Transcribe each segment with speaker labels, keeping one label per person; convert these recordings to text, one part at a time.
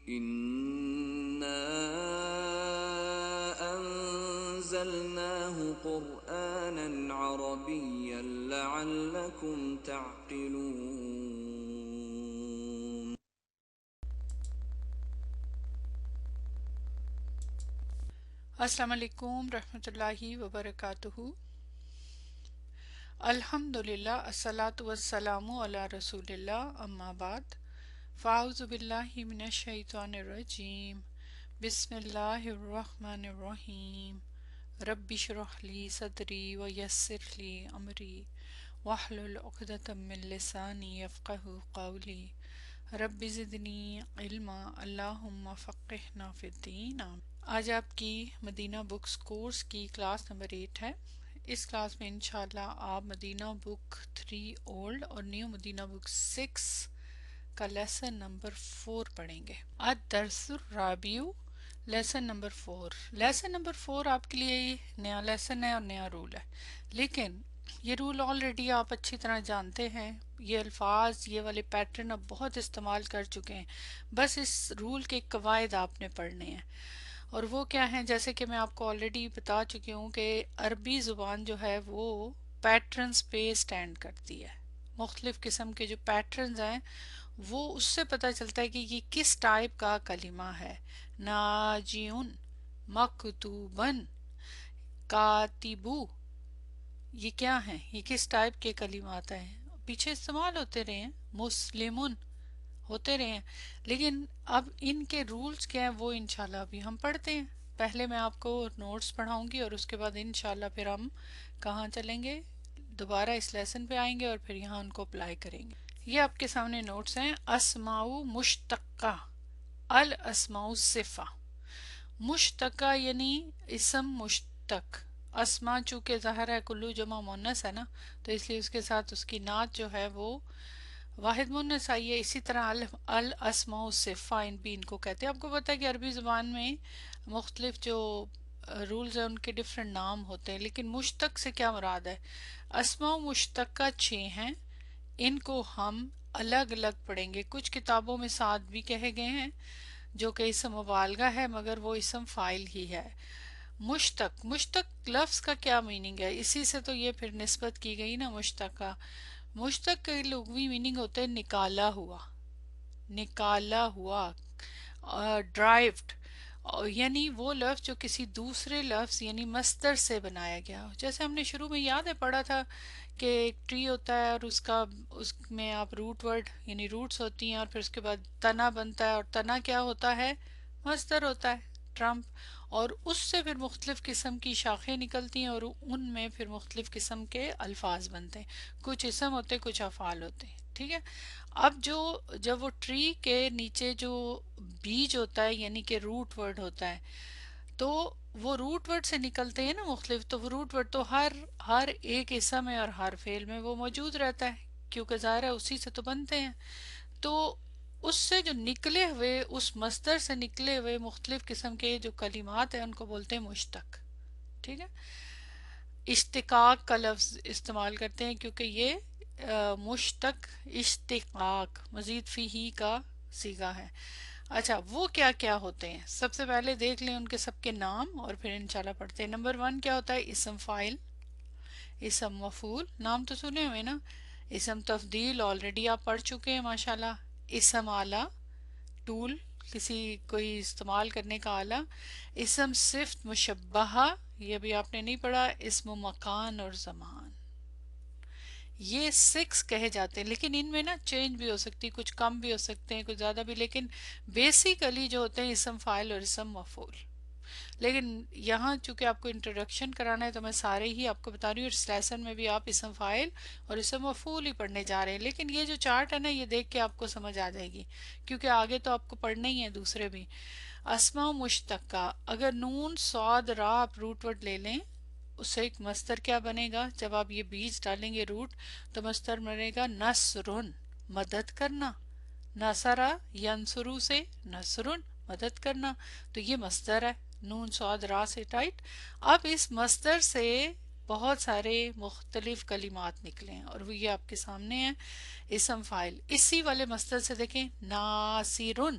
Speaker 1: إنا أنزلناه قرآنا عربيا لعلكم تعقلون.
Speaker 2: السلام علیکم رحمۃ اللہ وبرکاتہ. الحمدللہ الصلاۃ والسلام علی رسول اللہ اما بعد فاعوذ باللہ من الشیطان الرجیم. بسم اللہ الرحمن الرحیم. رب اشرح لی صدری ویسر لی امری واحلل عقدۃ من لسانی یفقہوا قولی. رب زدنی علما اللہم فقہنا فی الدین. آج آپ کی مدینہ بکس کورس کی کلاس نمبر 8 ہے. اس کلاس میں انشاءاللہ آپ مدینہ بک 3 اولڈ اور نیو مدینہ بک 6 کا لیسن نمبر 4 پڑھیں گے. الدرس الرابع، لیسن نمبر 4. لیسن نمبر 4 آپ کے لیے نیا لیسن ہے اور نیا رول ہے، لیکن یہ رول آلریڈی آپ اچھی طرح جانتے ہیں. یہ الفاظ، یہ والے پیٹرن اب بہت استعمال کر چکے ہیں. بس اس رول کے قواعد آپ نے پڑھنے ہیں. اور وہ کیا ہیں؟ جیسے کہ میں آپ کو آلریڈی بتا چکی ہوں کہ عربی زبان جو ہے وہ پیٹرنز پہ سٹینڈ کرتی ہے. مختلف قسم کے جو پیٹرنز ہیں وہ اس سے پتہ چلتا ہے کہ یہ کس ٹائپ کا کلمہ ہے. ناجیون، مکتوبن، کاتبو، یہ کیا ہیں؟ یہ کس ٹائپ کے کلمات ہیں؟ پیچھے استعمال ہوتے رہے ہیں. مسلمن ہوتے رہے ہیں، لیکن اب ان کے رولز کیا ہیں وہ انشاءاللہ ابھی ہم پڑھتے ہیں. پہلے میں آپ کو نوٹس پڑھاؤں گی اور اس کے بعد انشاءاللہ پھر ہم کہاں چلیں گے؟ دوبارہ اس لیسن پہ آئیں گے اور پھر یہاں ان کو اپلائی کریں گے. یہ آپ کے سامنے نوٹس ہیں. اسماء مشتقہ، الاسماء صفہ. مشتقہ یعنی اسم مشتق. اسماء چونکہ ظاہر ہے کلو جمع مونس ہے نا، تو اس لیے اس کے ساتھ اس کی نعت جو ہے وہ واحد مونس آئی ہے. اسی طرح الاسماء صفہ ان کو کہتے ہیں. آپ کو پتہ ہے کہ عربی زبان میں مختلف جو رولز ہیں ان کے ڈفرنٹ نام ہوتے ہیں، لیکن مشتق سے کیا مراد ہے؟ اسماء مشتقہ 6 ہیں. ان کو ہم الگ الگ پڑھیں گے. کچھ کتابوں میں 7 بھی کہے گئے ہیں جو کہ اسم مبالغہ ہے، مگر وہ اسم فاعل ہی ہے. مشتق لفظ کا کیا میننگ ہے؟ اسی سے تو یہ پھر نسبت کی گئی نا مشتق کا. مشتق کے لغوی میننگ ہوتے ہیں نکالا ہوا، نکالا ہوا، ڈرائیوڈ، یعنی وہ لفظ جو کسی دوسرے لفظ یعنی مصدر سے بنایا گیا. جیسے ہم نے شروع میں یاد ہے پڑھا تھا کہ ایک ٹری ہوتا ہے اور اس میں آپ روٹ ورڈ یعنی روٹس ہوتی ہیں اور پھر اس کے بعد تنا بنتا ہے، اور تنا کیا ہوتا ہے؟ مصدر ہوتا ہے، ٹرمپ. اور اس سے پھر مختلف قسم کی شاخیں نکلتی ہیں اور ان میں پھر مختلف قسم کے الفاظ بنتے ہیں. کچھ اسم ہوتے ہیں، کچھ افعال ہوتے ہیں. ٹھیک ہے. اب جب وہ ٹری کے نیچے جو بیج ہوتا ہے یعنی کہ روٹ ورڈ ہوتا ہے، تو وہ روٹ ورڈ سے نکلتے ہیں نا مختلف. تو وہ روٹ ورڈ تو ہر ایک اسم میں اور ہر فعل میں وہ موجود رہتا ہے، کیونکہ ظاہر ہے اسی سے تو بنتے ہیں. تو اس سے جو نکلے ہوئے، اس مصدر سے نکلے ہوئے مختلف قسم کے جو کلمات ہیں ان کو بولتے ہیں مشتق. ٹھیک ہے. اشتقاق کا لفظ استعمال کرتے ہیں کیونکہ یہ مشتق اشتقاق مزید فی ہی کا صیغہ ہے. اچھا، وہ کیا کیا ہوتے ہیں؟ سب سے پہلے دیکھ لیں ان کے سب کے نام اور پھر انشاءاللہ پڑھتے ہیں. نمبر 1 کیا ہوتا ہے؟ اسم فاعل، اسم مفعول. نام تو سنے ہوئے نا. اسم تفضیل آلریڈی آپ پڑھ چکے ہیں ماشاءاللہ. اسم آلہ، ٹول، کسی کوئی استعمال کرنے کا آلہ. اسم صفت مشبہہ، یہ بھی آپ نے نہیں پڑھا. اسم مکان اور زمان، یہ 6 کہے جاتے ہیں، لیکن ان میں نا چینج بھی ہو سکتی، کچھ کم بھی ہو سکتے ہیں، کچھ زیادہ بھی، لیکن بیسیکلی جو ہوتے ہیں اسم فاعل اور اسم مفعول. لیکن یہاں چونکہ آپ کو انٹروڈکشن کرانا ہے تو میں سارے ہی آپ کو بتا رہی ہوں. اس لیسن میں بھی آپ اسم فاعل اور اسم مفعول ہی پڑھنے جا رہے ہیں. لیکن یہ جو چارٹ ہے نا یہ دیکھ کے آپ کو سمجھ آ جائے گی، کیونکہ آگے تو آپ کو پڑھنا ہی ہے دوسرے بھی. اسماء مشتقہ، اگر نون صاد را آپ روٹ ورڈ لے لیں، اس سے ایک مصدر کیا بنے گا؟ جب آپ یہ بیج ڈالیں گے روٹ تو مصدر بنے گا نصرن، مدد کرنا. نصرہ ینصرو سے نصرن، مدد کرنا. تو یہ مصدر ہے نون صاد را سے ٹائٹ. اب اس مصدر سے بہت سارے مختلف کلمات نکلے ہیں اور وہ یہ آپ کے سامنے ہیں. اسم فاعل اسی والے مصدر سے دیکھیں، ناصرن.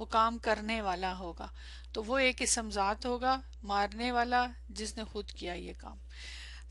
Speaker 2: وہ کام کرنے والا ہوگا، تو وہ ایک اسم ذات ہوگا مارنے والا جس نے خود کیا یہ کام۔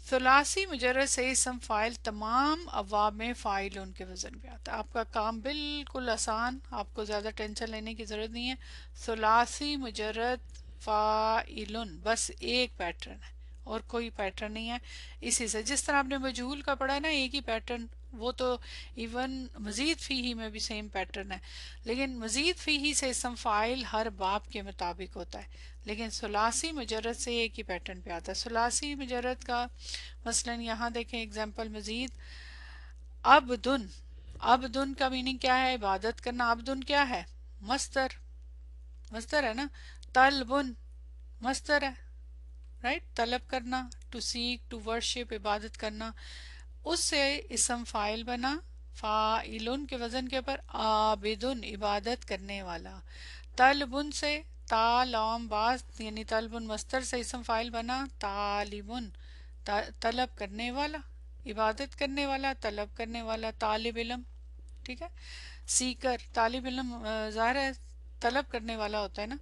Speaker 2: ثلاثی مجرد سے اسم فاعل تمام ابواب میں فاعلون کے وزن پہ آتا ہے۔ آپ کا کام بالکل آسان، آپ کو زیادہ ٹینشن لینے کی ضرورت نہیں ہے۔ ثلاثی مجرد فاعلون بس ایک پیٹرن ہے اور کوئی پیٹرن نہیں ہے۔ اسی سے جس طرح آپ نے مجہول کا پڑھا ہے نا ایک ہی پیٹرن، وہ تو ایون مزید فیہی میں بھی سیم پیٹرن ہے، لیکن مزید فیہی سے اسم فاعل ہر باب کے مطابق ہوتا ہے، لیکن ثلاثی مجرد سے ایک ہی پیٹرن پہ آتا ہے۔ ثلاثی مجرد کا مثلا یہاں دیکھیں اگزامپل مزید، عبدن، عبدن کا میننگ کیا ہے؟ عبادت کرنا۔ عبدن کیا ہے؟ مصدر، مصدر ہے نا۔ طلبن مصدر ہے، رائٹ، طلب کرنا، ٹو سیک، ٹو ورشپ، عبادت کرنا۔ اس سے اسم فاعل بنا فاعلن کے وزن کے اوپر، عابدن عبادت کرنے والا۔ طلبن سے تا لام باز یعنی طلبن مصدر سے اسم فاعل بنا طالبن طلب کرنے والا، عبادت کرنے والا، طلب کرنے والا، طالب علم، ٹھیک ہے۔ سیکر، طالب علم ظاہر ہے طلب کرنے والا ہوتا ہے نا۔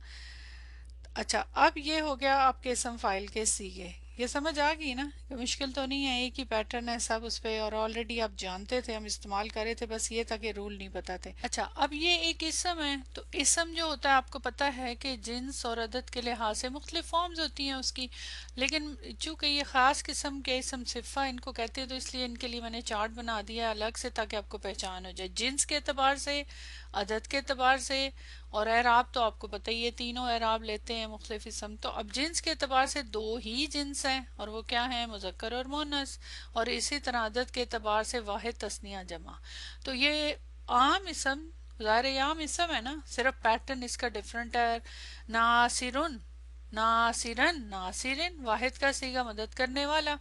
Speaker 2: اچھا اب یہ ہو گیا آپ کے اسم فاعل کے صیغے، یہ سمجھ آ گئی نا کہ مشکل تو نہیں ہے، ایک ہی پیٹرن ہے سب اس پہ، اور آلریڈی آپ جانتے تھے، ہم استعمال کر رہے تھے، بس یہ تھا کہ رول نہیں پتا تھے۔ اچھا اب یہ ایک اسم ہے، تو اسم جو ہوتا ہے آپ کو پتا ہے کہ جنس اور عدد کے لحاظ سے مختلف فارمز ہوتی ہیں اس کی، لیکن چونکہ یہ خاص قسم کے اسم صفہ ان کو کہتے ہیں، تو اس لیے ان کے لیے میں نے چارٹ بنا دیا الگ سے تاکہ آپ کو پہچان ہو جائے، جنس کے اعتبار سے، عدد کے اعتبار سے، اور اعراب تو آپ کو پتہ ہی ہے تینوں اعراب لیتے ہیں مختلف اسم۔ تو اب جنس کے اعتبار سے دو ہی جنس ہیں، اور وہ کیا ہیں؟ مذکر اور مؤنث، اور اسی طرح عدد کے اعتبار سے واحد، تثنیہ، جمع۔ تو یہ عام اسم، ظاہر یہ عام اسم ہے نا، صرف پیٹرن اس کا ڈیفرنٹ ہے۔ ناصرن، ناصرن، ناصرن واحد کا صیغہ مدد کرنے والا۔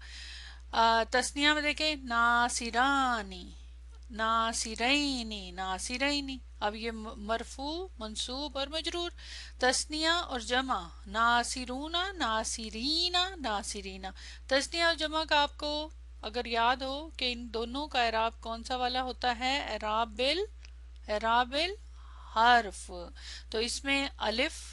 Speaker 2: تثنیہ میں دیکھیں ناصرانی، ناصرینی، ناصرینی۔ اب یہ مرفوع، منصوب اور مجرور۔ تثنیہ اور جمع ناصرون، ناصرین، ناصرین۔ تثنیہ اور جمع کا آپ کو اگر یاد ہو کہ ان دونوں کا اعراب کون سا والا ہوتا ہے؟ اعراب الحرف۔ تو اس میں الف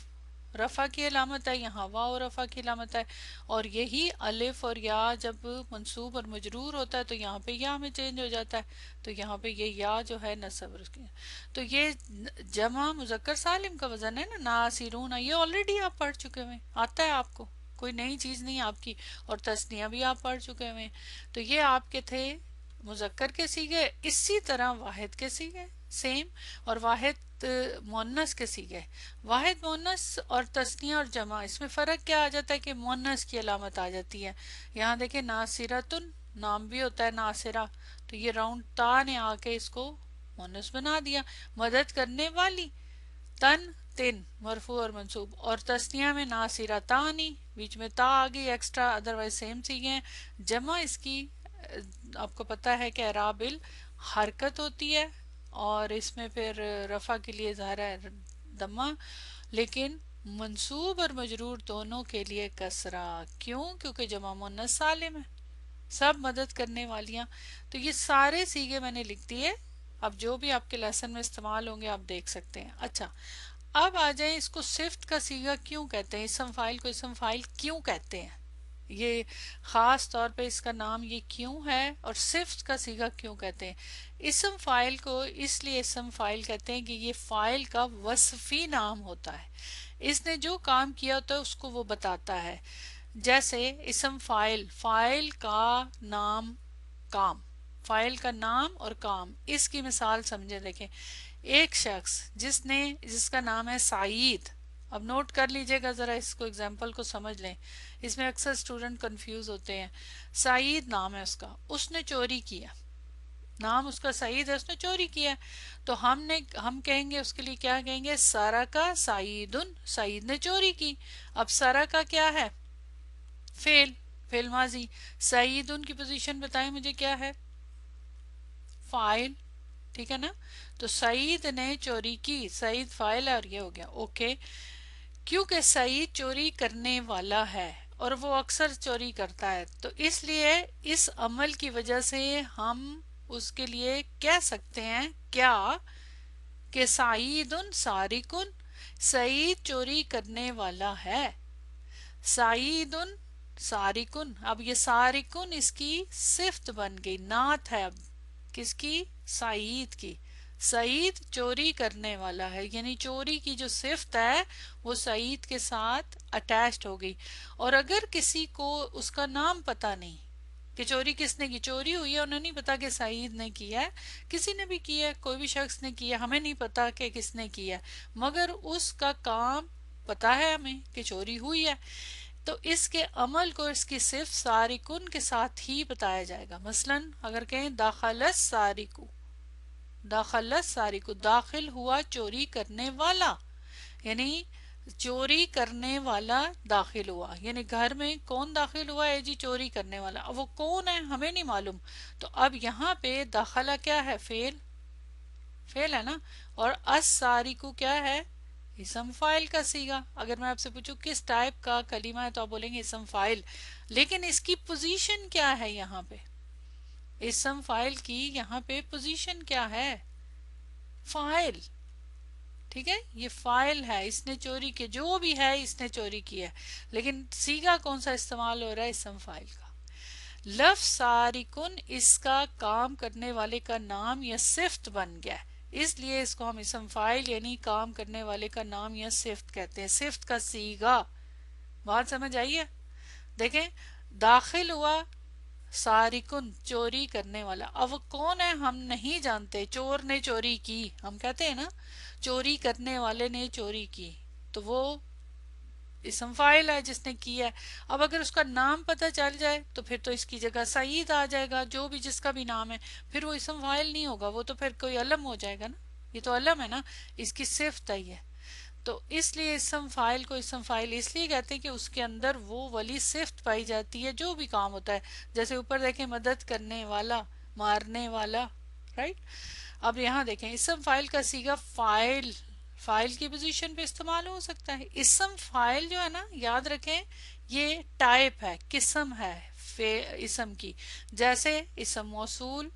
Speaker 2: رفع کی علامت ہے، یہاں واو رفع کی علامت ہے، اور یہی الف اور یا جب منصوب اور مجرور ہوتا ہے تو یہاں پہ یا میں چینج ہو جاتا ہے، تو یہاں پہ یہ یا جو ہے نصب اس کی۔ تو یہ جمع مذکر سالم کا وزن ہے نا، ناصرون، یہ آلریڈی آپ پڑھ چکے ہوئے، آتا ہے آپ کو، کوئی نئی چیز نہیں آپ کی، اور تثنیہ بھی آپ پڑھ چکے ہوئے۔ تو یہ آپ کے تھے مذکر کے صیغے، اسی طرح واحد کے صیغے سیم، اور واحد مؤنث کے صیغے۔ واحد مؤنث اور تثنیہ اور جمع، اس میں فرق کیا آ جاتا ہے کہ مؤنث کی علامت آ جاتی ہے۔ یہاں دیکھیں ناصرتن نام بھی ہوتا ہے ناصرہ، تو یہ راؤنڈ تا نے آ کے اس کو مؤنث بنا دیا۔ مدد کرنے والی، تن تن مرفوع اور منصوب، اور تثنیہ میں ناصرتانی، بیچ میں تا آ گئی ایکسٹرا، ادروائز سیم صیغے ہیں۔ جمع اس کی آپ کو پتا ہے کہ اعراب الحرکت ہوتی ہے، اور اس میں پھر رفع کے لیے ظاہر ہے دمہ، لیکن منصوب اور مجرور دونوں کے لیے کسرہ۔ کیوں؟ کیونکہ جمع مؤنث سالم ہے، سب مدد کرنے والیاں۔ تو یہ سارے صیغے میں نے لکھ دیے، اب جو بھی آپ کے لیسن میں استعمال ہوں گے آپ دیکھ سکتے ہیں۔ اچھا اب آ جائیں اس کو صفت کا صیغہ کیوں کہتے ہیں، اسم فاعل کو اسم فاعل کیوں کہتے ہیں، یہ خاص طور پہ اس کا نام یہ کیوں ہے، اور صفت کا صیغہ کیوں کہتے ہیں۔ اسم فاعل کو اس لیے اسم فاعل کہتے ہیں کہ یہ فاعل کا وصفی نام ہوتا ہے، اس نے جو کام کیا ہوتا ہے اس کو وہ بتاتا ہے۔ جیسے اسم فاعل، فاعل کا نام، کام، فاعل کا نام اور کام، اس کی مثال سمجھے دیکھیں۔ ایک شخص جس کا نام ہے سعید، اب نوٹ کر لیجئے گا ذرا اس کو، ایگزامپل کو سمجھ لیں، اس میں اکثر اسٹوڈنٹ کنفیوز ہوتے ہیں۔ سعید نام ہے اس نے چوری کیا، نام اس کا سعید ہے، اس نے چوری کیا، تو ہم کہیں گے اس کے لیے کیا کہیں گے؟ سرقہ سعیدن، سعید نے چوری کی۔ اب سرقہ کیا ہے؟ فعل ماضی۔ سعیدن کی پوزیشن بتائیں مجھے کیا ہے؟ فاعل، ٹھیک ہے نا؟ تو سعید نے چوری کی، سعید فاعل ہے اور یہ ہو گیا اوکے۔ کیونکہ سعید چوری کرنے والا ہے اور وہ اکثر چوری کرتا ہے، تو اس لیے اس عمل کی وجہ سے ہم اس کے لیے کہہ سکتے ہیں کیا کہ سعیدن سارقن، سعید چوری کرنے والا ہے. سعیدن سارکن، اب یہ سارکن اس کی صفت بن گئی، نعت ہے اب کس کی؟ سعید کی. سعید چوری کرنے والا ہے، یعنی چوری کی جو صفت ہے وہ سعید کے ساتھ اٹیچڈ ہو گئی. اور اگر کسی کو اس کا نام پتا نہیں کہ چوری کس نے کی، چوری ہوئی ہے انہیں نہیں پتا کہ سعید نے کیا ہے، کسی نے بھی کیا ہے، کوئی بھی شخص نے کیا، ہمیں نہیں پتا کہ کس نے کیا، مگر اس کا کام پتا ہے ہمیں کہ چوری ہوئی ہے، تو اس کے عمل کو اس کی صرف سارکن کے ساتھ ہی بتایا جائے گا. مثلا اگر کہیں داخل السارقو، داخل السارقو داخل ہوا چوری کرنے والا، یعنی چوری کرنے والا داخل ہوا، یعنی گھر میں کون داخل ہوا ہے جی؟ چوری کرنے والا. اب وہ کون ہے ہمیں نہیں معلوم، تو اب یہاں پہ داخلہ کیا ہے؟ فعل، فعل ہے نا، اور السارقو کیا ہے؟ اسم فاعل کا صیغہ. اگر میں آپ سے پوچھوں کس ٹائپ کا کلمہ ہے تو آپ بولیں گے اسم فاعل، لیکن اس کی پوزیشن کیا ہے یہاں پہ؟ اسم فاعل کی یہاں پہ پوزیشن کیا ہے؟ فاعل. ٹھیک ہے، یہ فاعل ہے، اس نے چوری کی، جو بھی ہے اس نے چوری کی ہے، لیکن صیغہ کون سا استعمال ہو رہا ہے؟ اسم فاعل کا. لفظ سارکن اس کا کام کرنے والے کا نام یا صفت بن گیا ہے، اس لیے اس کو ہم اسم فاعل یعنی کام کرنے والے کا نام یا صفت کہتے ہیں، صفت کا صیغہ. بات سمجھ آئی ہے؟ دیکھیں داخل ہوا سارکن چوری کرنے والا، اب وہ کون ہے ہم نہیں جانتے. چور نے چوری کی، ہم کہتے ہیں نا چوری کرنے والے نے چوری کی، تو وہ اسم فاعل ہے جس نے کیا ہے. اب اگر اس کا نام پتہ چل جائے تو پھر تو اس کی جگہ سعید آ جائے گا، جو بھی جس کا بھی نام ہے، پھر وہ اسم فاعل نہیں ہوگا، وہ تو پھر کوئی علم ہو جائے گا نا، یہ تو علم ہے نا، اس کی صفت ہے یہ. تو اس لیے اسم فاعل کو اسم فاعل اس لیے کہتے ہیں کہ اس کے اندر وہ والی صفت پائی جاتی ہے جو بھی کام ہوتا ہے. جیسے اوپر دیکھیں مدد کرنے والا، مارنے والا، رائٹ. اب یہاں دیکھیں اسم فاعل کا صیغہ فاعل، فاعل کی پوزیشن پہ استعمال ہو سکتا ہے. اسم فاعل جو ہے نا یاد رکھیں یہ ٹائپ ہے، قسم ہے اسم کی. جیسے اسم موصول،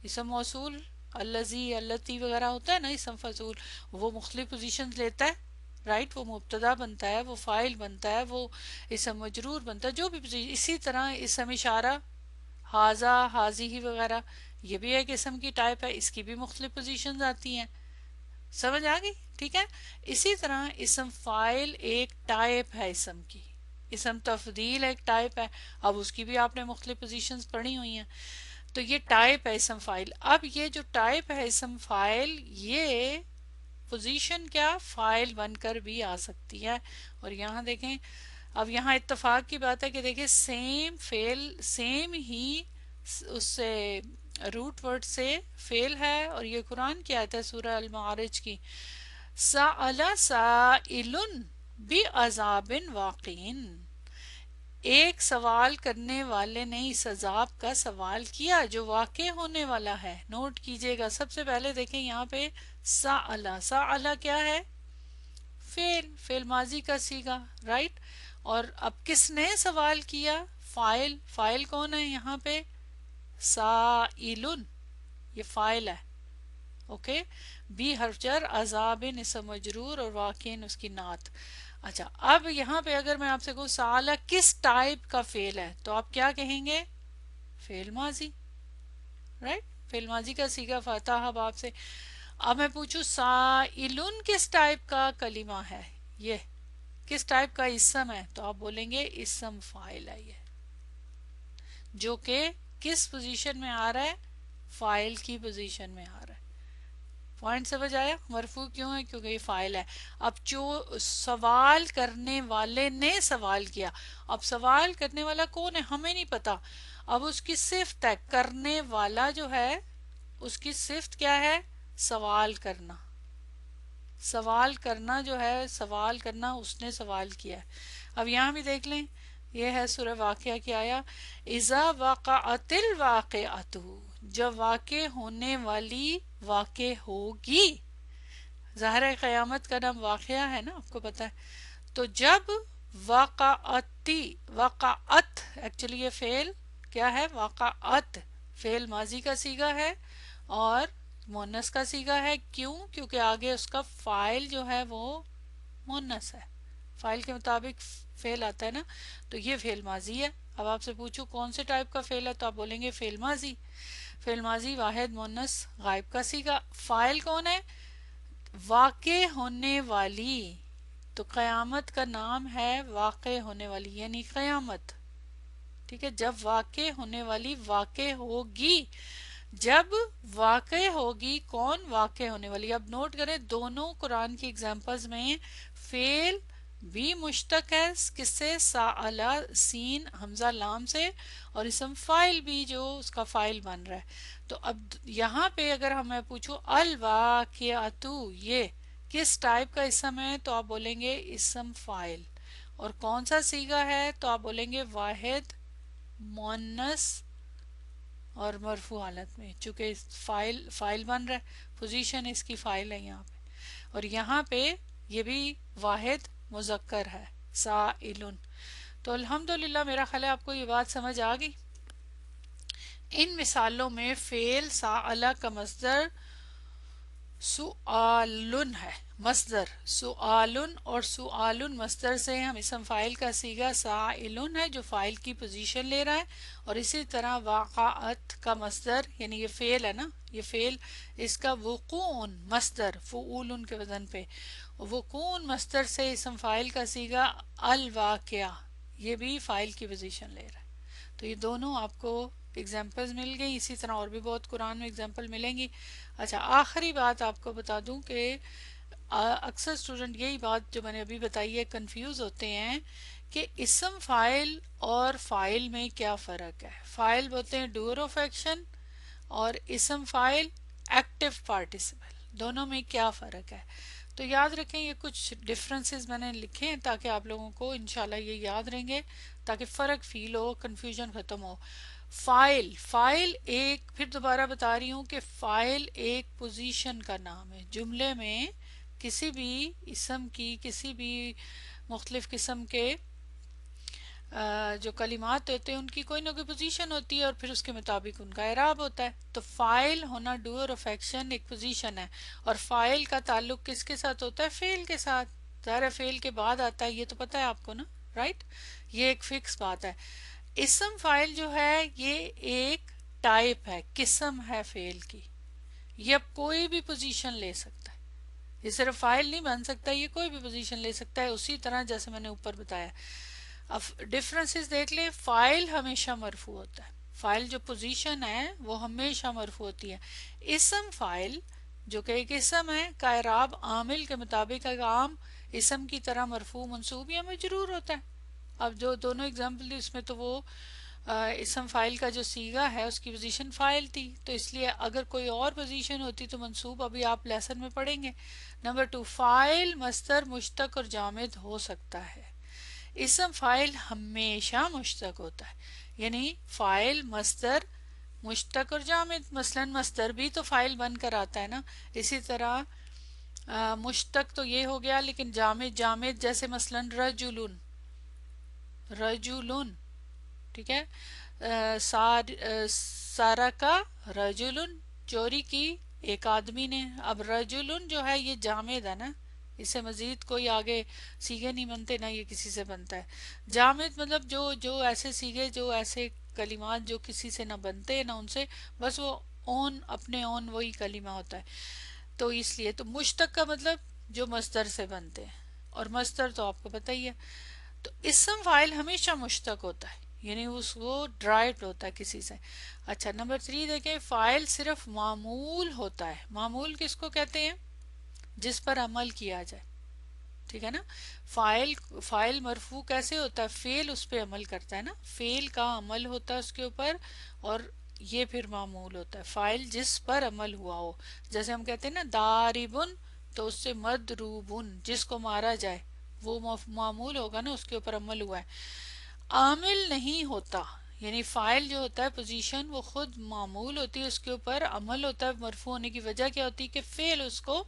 Speaker 2: اسم موصول الذی اللتی وغیرہ ہوتا ہے نا، اسم فضول وہ مختلف پوزیشنز لیتا ہے، رائٹ. وہ مبتدا بنتا ہے، وہ فاعل بنتا ہے، وہ اسم مجرور بنتا ہے، جو بھی پوزیشن. اسی طرح اسم اشارہ ہاذا، ہاذی وغیرہ یہ بھی ایک اسم کی ٹائپ ہے، اس کی بھی مختلف پوزیشنز آتی ہیں. سمجھ آ گئی؟ ٹھیک ہے. اسی طرح اسم فاعل ایک ٹائپ ہے اسم کی، اسم تفضیل ایک ٹائپ ہے، اب اس کی بھی آپ نے مختلف پوزیشنز پڑھی ہوئی ہیں. تو یہ ٹائپ ہے اسم فاعل. اب یہ جو ٹائپ ہے اسم فاعل یہ پوزیشن کیا فاعل بن کر بھی آ سکتی ہے. اور یہاں دیکھیں اب یہاں اتفاق کی بات ہے کہ دیکھیں سیم فعل سیم ہی اس سے روٹ ورڈ سے فعل ہے، اور یہ قرآن کی آیت ہے سورہ المعارج کی. سأل سائل بعذاب واقع، ایک سوال کرنے والے نے اس عذاب کا سوال کیا جو واقع ہونے والا ہے. نوٹ کیجئے گا سب سے پہلے دیکھیں یہاں پہ سأل، سأل کیا ہے؟ فعل، فعل ماضی کا صیغہ، رائٹ. اور اب کس نے سوال کیا؟ فاعل. فاعل کون ہے یہاں پہ؟ سائلن، یہ فاعل ہے. اوکے. بی حرف جر، عذاب اسم مجرور، اور واقعین اس کی نعت. اچھا اب یہاں پہ اگر میں آپ سے کہوں سالہ کس ٹائپ کا فعل ہے تو آپ کیا کہیں گے؟ فعل ماضی، رائٹ. فعل ماضی کا صیغہ فاتحہ باب سے. اب میں پوچھوں سائلن کس ٹائپ کا کلمہ ہے، یہ کس ٹائپ کا اسم ہے، تو آپ بولیں گے اسم فاعل ہے یہ، جو کہ کس پوزیشن میں آ رہا ہے؟ فاعل کی پوزیشن میں آ رہا ہے. پوائنٹ سمجھ آیا؟ مرفوع کیوں ہے؟ کیونکہ یہ فاعل ہے. اب جو سوال کرنے والے نے سوال کیا، اب سوال کرنے والا کون ہے ہمیں نہیں پتا. اب اس کی صفت ہے، کرنے والا جو ہے اس کی صفت کیا ہے؟ سوال کرنا. سوال کرنا جو ہے، سوال کرنا، اس نے سوال کیا ہے. اب یہاں بھی دیکھ لیں یہ ہے سورہ واقعہ کی آیا اذا وقعت الواقعۃ، جب واقع ہونے والی واقع ہوگی. ظاہر ہے قیامت کا نام واقعہ ہے نا، آپ کو پتا ہے. تو جب وقعتی، وقعت ایکچولی یہ فعل کیا ہے؟ وقعت فعل ماضی کا صیغہ ہے، اور مونس کا صیغہ ہے. کیوں؟ کیونکہ آگے اس کا فائل جو ہے وہ مونس ہے. فائل کے مطابق فعل آتا ہے نا. تو یہ فعل ماضی ہے. اب آپ سے پوچھو کون سے ٹائپ کا فعل ہے تو آپ بولیں گے فعل ماضی. فعل ماضی واحد مونس غائب کا صیغہ. فائل کون ہے؟ واقع ہونے والی. تو قیامت کا نام ہے واقع ہونے والی یعنی قیامت. ٹھیک ہے، جب واقع ہونے والی واقع ہوگی. جب واقع ہوگی کون؟ واقع ہونے والی. اب نوٹ کریں دونوں قرآن کی اگزامپلز میں فعل بھی مشتق ہے کس سے؟ سألا سین حمزہ لام سے، اور اسم فائل بھی جو اس کا فائل بن رہا ہے. تو اب یہاں پہ اگر ہمیں پوچھو الواقعاتو یہ کس ٹائپ کا اسم ہے تو آپ بولیں گے اسم فائل. اور کون سا صیغہ ہے تو آپ بولیں گے واحد مونس اور مرفوع حالت میں. چونکہ فائل بن رہا ہے، پوزیشن اس کی فائل ہے یہاں پہ. اور یہاں پہ یہ بھی واحد مذکر ہے سائلن. تو الحمدللہ میرا خیال ہے آپ کو یہ بات سمجھ آ گئی. ان مثالوں میں فعل سألہ کا مصدر سؤالن ہے. مصدر سؤالن اور سؤالن مصدر سے ہم اسم فائل کا صیغہ سائلن ہے جو فائل کی پوزیشن لے رہا ہے. اور اسی طرح واقعات کا مصدر یعنی یہ فعل ہے نا، یہ فعل اس کا وقوعن مصدر فعولن کے وزن پہ وقوعن مصدر سے اسم فائل کا صیغہ الواقعہ یہ بھی فائل کی پوزیشن لے رہا ہے. تو یہ دونوں آپ کو اگزامپلز مل گئی. اسی طرح اور بھی بہت قرآن میں اگزامپل ملیں گی. اچھا آخری بات آپ کو بتا دوں کہ اکثر اسٹوڈنٹ یہی بات جو میں نے ابھی بتائی ہے کنفیوز ہوتے ہیں کہ اسم فائل اور فائل میں کیا فرق ہے. فائل بولتے ہیں ڈوئر آف ایکشن اور اسم فائل ایکٹیو پارٹیسپل، دونوں میں کیا فرق ہے. تو یاد رکھیں یہ کچھ ڈفرنسز میں نے لکھے ہیں تاکہ آپ لوگوں کو انشاءاللہ یہ یاد رہیں گے، تاکہ فرق فیل ہو، کنفیوژن ختم ہو. فائل ایک، پھر دوبارہ بتا رہی ہوں کہ فائل ایک پوزیشن کا نام ہے. جملے میں کسی بھی اسم کی کسی بھی مختلف قسم کے جو کلمات ہوتے ہیں ان کی کوئی نہ کوئی پوزیشن ہوتی ہے اور پھر اس کے مطابق ان کا اعراب ہوتا ہے. تو فائل ہونا ڈوئر آف ایکشن ایک پوزیشن ہے، اور فائل کا تعلق کس کے ساتھ ہوتا ہے؟ فعل کے ساتھ. ظاہر فعل کے بعد آتا ہے، یہ تو پتہ ہے آپ کو نا، رائٹ. یہ ایک فکس بات ہے. اسم فائل جو ہے یہ ایک ٹائپ ہے، قسم ہے فعل کی. یہ اب کوئی بھی پوزیشن لے سکتا ہے، یہ صرف فائل نہیں بن سکتا، یہ کوئی بھی پوزیشن لے سکتا ہے، اسی طرح جیسے میں نے اوپر بتایا. اب ڈفرنسز دیکھ لیں. فائل ہمیشہ مرفوع ہوتا ہے، فائل جو پوزیشن ہے وہ ہمیشہ مرفوع ہوتی ہے. اسم فائل جو کہ ایک اسم ہے کا اعراب عامل کے مطابق عام اسم کی طرح مرفوع منصوب یا مجرور ہوتا ہے. اب جو دونوں اگزامپل دی اس میں تو وہ اسم فائل کا جو صیغہ ہے اس کی پوزیشن فائل تھی، تو اس لیے اگر کوئی اور پوزیشن ہوتی تو منصوب ابھی آپ لیسن میں پڑھیں گے. نمبر 2 فائل مصدر مشتق اور جامد ہو سکتا ہے. اسم فائل ہمیشہ مشتق ہوتا ہے، یعنی فائل مصدر مشتق اور جامد. مثلا مصدر بھی تو فائل بن کر آتا ہے نا. اسی طرح مشتق تو یہ ہو گیا، لیکن جامد جیسے مثلا رجلن، ٹھیک ہے. سارا کا رجلن، چوری کی ایک آدمی نے. اب رجلن جو ہے یہ جامد ہے نا، اس سے مزید کوئی آگے صیغے نہیں بنتے، نہ یہ کسی سے بنتا ہے. جامد مطلب جو ایسے صیغے، جو ایسے کلمات جو کسی سے نہ بنتے نہ ان سے، بس وہ اپنے وہی کلمہ ہوتا ہے. تو اس لیے تو مشتق کا مطلب جو مصدر سے بنتے ہیں، اور مصدر تو آپ کو پتہ ہی ہے. تو اسم فائل ہمیشہ مشتق ہوتا ہے، یعنی وہ ڈرائیوڈ ہوتا ہے کسی سے. اچھا نمبر 3 دیکھیں. فائل صرف معمول ہوتا ہے. معمول کس کو کہتے ہیں؟ جس پر عمل کیا جائے، ٹھیک ہے نا. فائل مرفوع کیسے ہوتا ہے؟ فعل اس پہ عمل کرتا ہے نا، فعل کا عمل ہوتا ہے اس کے اوپر، اور یہ پھر معمول ہوتا ہے فائل جس پر عمل ہوا ہو. جیسے ہم کہتے ہیں نا داربن، تو اس سے مدروبن جس کو مارا جائے وہ معمول ہوگا نا، اس کے اوپر عمل ہوا ہے. عامل نہیں ہوتا، یعنی فائل جو ہوتا ہے پوزیشن وہ خود معمول ہوتی ہے، اس کے اوپر عمل ہوتا ہے. مرفوع ہونے کی وجہ کیا ہوتی ہے کہ فعل اس کو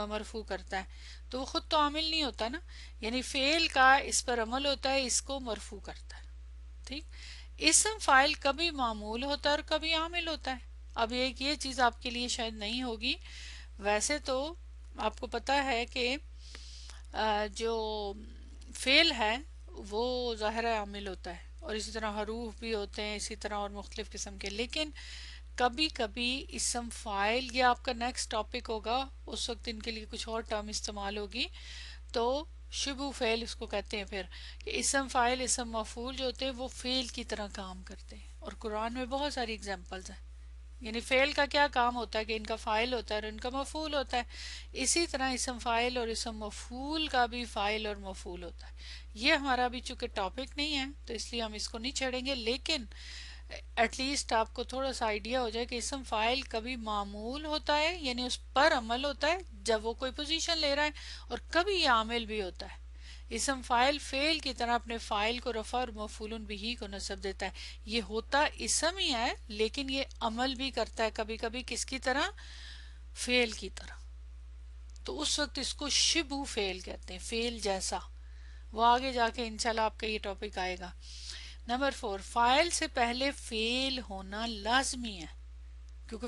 Speaker 2: مرفوع کرتا ہے، تو وہ خود تو عامل نہیں ہوتا نا، یعنی فعل کا اس پر عمل ہوتا ہے، اس کو مرفوع کرتا ہے. ٹھیک. اسم فائل کبھی معمول ہوتا ہے اور کبھی عامل ہوتا ہے. اب ایک یہ چیز آپ کے لیے شاید نہیں ہوگی، ویسے تو آپ کو پتا ہے کہ جو فعل ہے وہ ظاہر عامل ہوتا ہے، اور اسی طرح حروف بھی ہوتے ہیں اسی طرح اور مختلف قسم کے، لیکن کبھی کبھی اسم فاعل، یہ آپ کا نیکسٹ ٹاپک ہوگا، اس وقت ان کے لیے کچھ اور ٹرم استعمال ہوگی، تو شبو فعل اس کو کہتے ہیں پھر، کہ اسم فاعل اسم مفعول جو ہوتے ہیں وہ فعل کی طرح کام کرتے ہیں، اور قرآن میں بہت ساری اگزامپلز ہیں، یعنی فعل کا کیا کام ہوتا ہے کہ ان کا فاعل ہوتا ہے اور ان کا مفعول ہوتا ہے، اسی طرح اسم فاعل اور اسم مفعول کا بھی فاعل اور مفعول ہوتا ہے۔ یہ ہمارا بھی چونکہ ٹاپک نہیں ہے تو اس لیے ہم اس کو نہیں چھیڑیں گے، لیکن ایٹ لیسٹ آپ کو تھوڑا سا آئیڈیا ہو جائے کہ اسم فاعل کبھی معمول ہوتا ہے، یعنی اس پر عمل ہوتا ہے جب وہ کوئی پوزیشن لے رہا ہے، اور کبھی یہ عامل بھی ہوتا ہے۔ اسم فاعل فعل کی طرح اپنے فاعل کو رفع اور مفعول بہ کو نصب دیتا ہے، یہ ہوتا اسم ہی ہے لیکن یہ عمل بھی کرتا ہے کبھی کبھی کس کی طرح؟ فعل کی طرح، تو اس وقت اس کو شبہ فعل کہتے ہیں، فعل جیسا، وہ آگے جا کے انشاءاللہ آپ کا یہ ٹاپک آئے گا۔ نمبر 4، فاعل سے پہلے فعل ہونا لازمی ہے، کیونکہ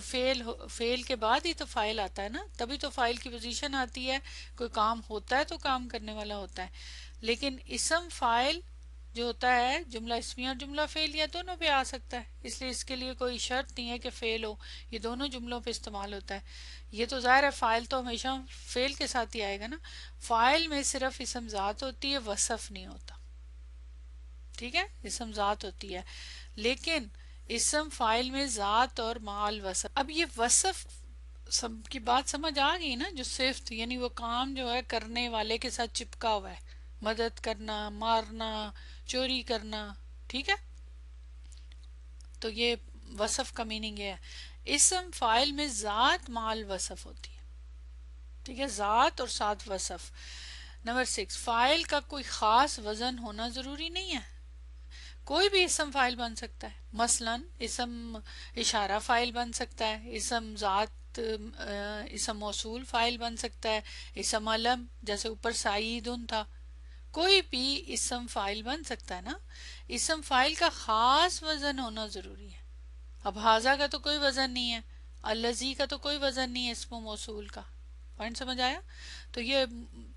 Speaker 2: فعل کے بعد ہی تو فاعل آتا ہے نا، تبھی تو فاعل کی پوزیشن آتی ہے، کوئی کام ہوتا ہے تو کام کرنے والا ہوتا ہے، لیکن اسم فاعل جو ہوتا ہے جملہ اسمیہ اور جملہ فعلیہ دونوں پہ آ سکتا ہے، اس لیے اس کے لیے کوئی شرط نہیں ہے کہ فعل ہو، یہ دونوں جملوں پہ استعمال ہوتا ہے۔ یہ تو ظاہر ہے فاعل تو ہمیشہ فعل کے ساتھ ہی آئے گا نا، فاعل میں صرف اسم ذات ہوتی ہے، وصف نہیں ہوتا، ٹھیک ہے، اسم ذات ہوتی ہے، لیکن اسم فاعل میں ذات اور مال وصف۔ اب یہ وصف کی بات سمجھ آ گئی نا، جو صفت یعنی وہ کام جو ہے کرنے والے کے ساتھ چپکا ہوا ہے، مدد کرنا، مارنا، چوری کرنا، ٹھیک ہے، تو یہ وصف کا میننگ یہ ہے۔ اسم فاعل میں ذات مال وصف ہوتی ہے، ٹھیک ہے، ذات اور ساتھ وصف۔ نمبر 6، فاعل کا کوئی خاص وزن ہونا ضروری نہیں ہے، کوئی بھی اسم فاعل بن سکتا ہے، مثلا اسم اشارہ فاعل بن سکتا ہے، اسم ذات اسم موصول فاعل بن سکتا ہے، اسم علم جیسے اوپر سعیدن تھا، کوئی بھی اسم فاعل بن سکتا ہے نا، اسم فاعل کا خاص وزن ہونا ضروری ہے۔ اب ہاذا کا تو کوئی وزن نہیں ہے، الذی کا تو کوئی وزن نہیں ہے اسم موصول کا، پوائنٹ سمجھ آیا؟ تو یہ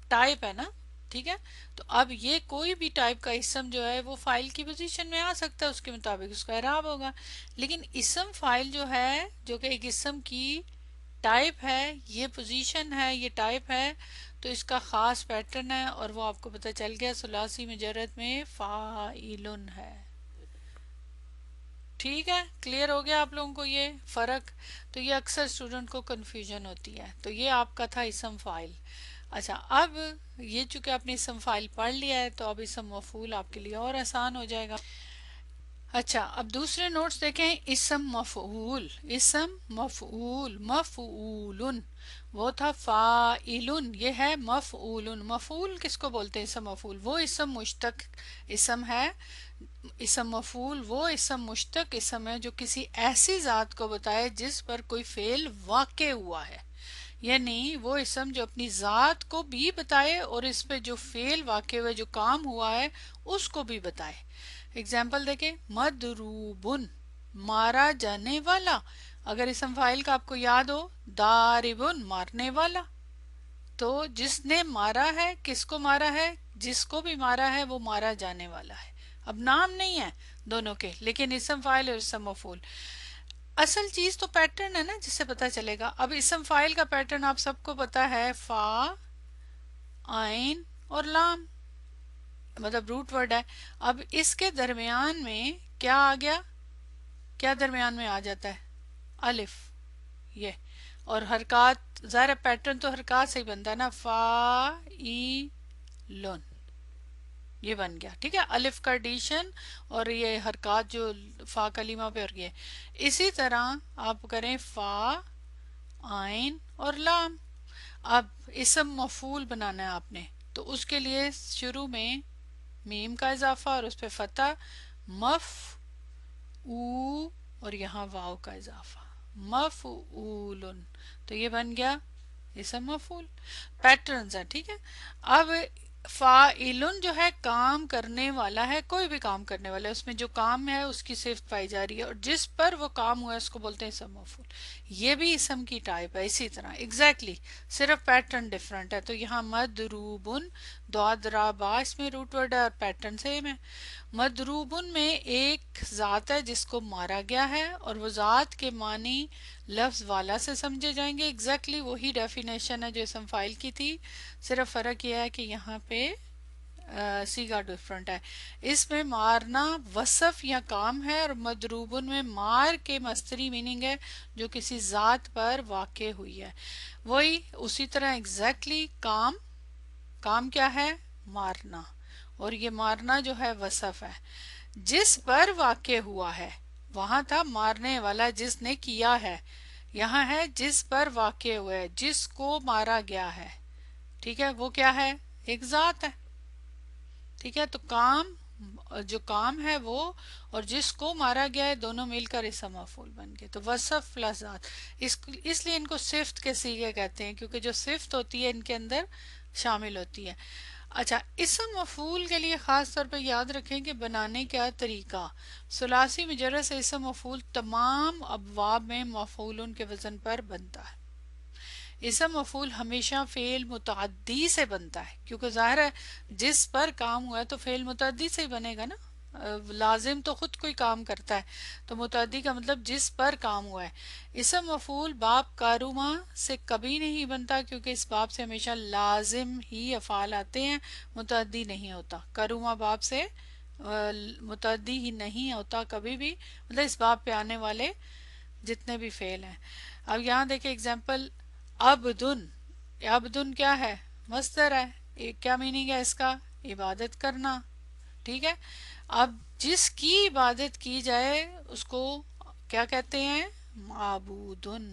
Speaker 2: ٹائپ ہے نا، ٹھیک ہے، تو اب یہ کوئی بھی ٹائپ کا اسم جو ہے وہ فاعل کی پوزیشن میں آ سکتا ہے، اس کے مطابق اس کا اعراب ہوگا، لیکن اسم فاعل جو ہے جو کہ ایک اسم کی ٹائپ ہے، یہ پوزیشن ہے، یہ ٹائپ ہے، تو اس کا خاص پیٹرن ہے، اور وہ آپ کو پتہ چل گیا ثلاثی مجرد میں فاعلن ہے، ٹھیک ہے، کلیئر ہو گیا آپ لوگوں کو یہ فرق؟ تو یہ اکثر اسٹوڈنٹ کو کنفیوژن ہوتی ہے، تو یہ آپ کا تھا اسم فاعل۔ اچھا، اب یہ چونکہ آپ نے اسم فاعل پڑھ لیا ہے تو اب اسم مفعول آپ کے لیے اور آسان ہو جائے گا۔ اچھا، اب دوسرے نوٹس دیکھیں، اسم مفعول، اسم مفعول، مفعولن، وہ تھا فاعلن، یہ ہے مفعولن۔ مفعول کس کو بولتے ہیں؟ اسم مفعول وہ اسم مشتق اسم ہے، اسم مفعول وہ اسم مشتق اسم ہے جو کسی ایسی ذات کو بتائے جس پر کوئی فعل واقع ہوا ہے، یعنی وہ اسم جو اپنی ذات کو بھی بتائے اور اس پہ جو فعل واقع ہوئے، جو کام ہوا ہے، اس کو بھی بتائے۔ اگزامپل دیکھیں، مدروبن، مارا جانے والا، اگر اسم فاعل کا آپ کو یاد ہو، داربن، مارنے والا، تو جس نے مارا ہے، کس کو مارا ہے؟ جس کو بھی مارا ہے وہ مارا جانے والا ہے، اب نام نہیں ہے دونوں کے، لیکن اسم فاعل اور اسم مفعول۔ اصل چیز تو پیٹرن ہے نا جس سے پتہ چلے گا۔ اب اسم فاعل کا پیٹرن آپ سب کو پتا ہے، فا، عین اور لام، مطلب روٹ ورڈ ہے۔ اب اس کے درمیان میں کیا آ گیا؟ کیا درمیان میں آ جاتا ہے؟ الف، یہ، اور حرکات، ظاہر پیٹرن تو حرکات سے ہی بنتا ہے نا، فا ای لن، یہ بن گیا، ٹھیک ہے، الف کا ایڈیشن اور یہ حرکات جو فا کلمہ پہ اور یہ، اسی طرح آپ کریں فا، عین اور لام۔ اب اسم مفعول بنانا ہے آپ نے، تو اس کے لیے شروع میں میم کا اضافہ اور اس پہ فتح، مف او، اور یہاں واو کا اضافہ، مفعولن، تو یہ بن گیا اسم مفعول۔ پیٹرنز ہیں، ٹھیک ہے۔ اب فاعلن جو ہے کام کرنے والا ہے، کوئی بھی کام کرنے والا ہے، اس میں جو کام ہے اس کی صفت پائی جا رہی ہے، اور جس پر وہ کام ہوا ہے اس کو بولتے ہیں اسم مفعول. یہ بھی اسم کی ٹائپ ہے اسی طرح ایگزیکٹلی، صرف پیٹرن ڈفرنٹ ہے. تو یہاں مدروبن، دعا اس میں روٹ ورڈ ہے اور پیٹرن سیم ہے. مدروبن میں ایک ذات ہے جس کو مارا گیا ہے، اور وہ ذات کے معنی لفظ والا سے سمجھے جائیں گے. ایگزیکٹلی وہی ڈیفینیشن ہے جو اسم فاعل کی تھی، صرف فرق یہ ہے کہ یہاں پہ سیگا ڈفرنٹ ہے. اس میں مارنا وصف یا کام ہے، اور مدروبن میں مار کے مصدری میننگ ہے جو کسی ذات پر واقع ہوئی ہے. وہی اسی طرح ایگزیکٹلی کام کیا ہے؟ مارنا، اور یہ مارنا جو ہے وصف ہے. جس پر واقع ہوا ہے، وہاں تھا مارنے والا جس نے کیا ہے، یہاں ہے جس پر واقع ہوا ہے، جس کو مارا گیا ہے. ٹھیک ہے، وہ کیا ہے؟ ایک ذات ہے. ٹھیک ہے، تو جو کام ہے وہ اور جس کو مارا گیا ہے دونوں مل کر اسم مفعول بن گئے. تو وصف پلس ذات، اس لیے ان کو صفت کے صیغے کہتے ہیں، کیونکہ جو صفت ہوتی ہے ان کے اندر شامل ہوتی ہے. اچھا، اسم مفعول کے لیے خاص طور پہ یاد رکھیں کہ بنانے کا طریقہ، ثلاثی مجرد سے اسم مفعول تمام ابواب میں مفعول کے وزن پر بنتا ہے. اسم مفعول ہمیشہ فعل متعدی سے بنتا ہے، کیونکہ ظاہر ہے جس پر کام ہوا ہے تو فعل متعدی سے ہی بنے گا نا. لازم تو خود کوئی کام کرتا ہے، تو متعدی کا مطلب جس پر کام ہوا ہے. اسم مفعول باب کاروما سے کبھی نہیں بنتا، کیونکہ اس باب سے ہمیشہ لازم ہی افعال آتے ہیں، متعدی نہیں ہوتا. کاروما باب سے متعدی ہی نہیں ہوتا کبھی بھی، مطلب اس باب پہ آنے والے جتنے بھی فعل ہیں. اب یہاں دیکھیں اگزامپل، عبدن. عبدن کیا ہے؟ مصدر ہے. کیا میننگ ہے اس کا؟ عبادت کرنا. ٹھیک ہے، اب جس کی عبادت کی جائے اس کو کیا کہتے ہیں؟ معبودن.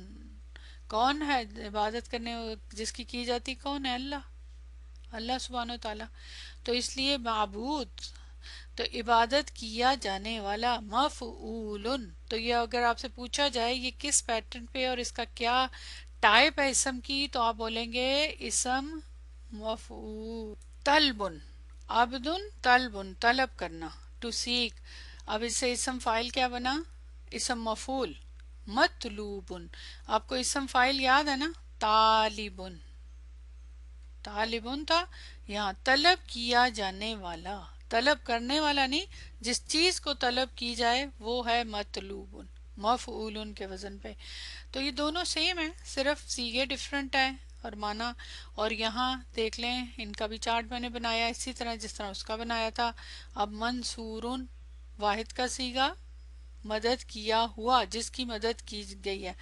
Speaker 2: کون ہے عبادت کرنے جس کی جاتی؟ کون ہے؟ اللہ سبحانہ وتعالی. تو اس لیے معبود تو عبادت کیا جانے والا. مفعول، تو یہ اگر آپ سے پوچھا جائے یہ کس پیٹرن پہ اور اس کا کیا ٹائپ ہے اسم کی، تو آپ بولیں گے اسم مفعول. طلبن، عبدن طلبن، طلب کرنا، ٹو سیک. اب اس سے اسم فاعل کیا بنا؟ اسم مفعول مطلوبن. آپ کو اسم فاعل یاد ہے نا؟ طالبن، طالبن تھا، یہاں طلب کیا جانے والا، طلب کرنے والا نہیں، جس چیز کو طلب کی جائے وہ ہے مطلوب، مفعول کے وزن پہ. تو یہ دونوں سیم ہیں، صرف صیغے ڈفرنٹ ہیں اور معنی. اور یہاں دیکھ لیں ان کا بھی چارٹ میں نے بنایا اسی طرح جس طرح اس کا بنایا تھا. اب منصورن واحد کا صیغہ، مدد کیا ہوا جس کی مدد کی گئی ہے.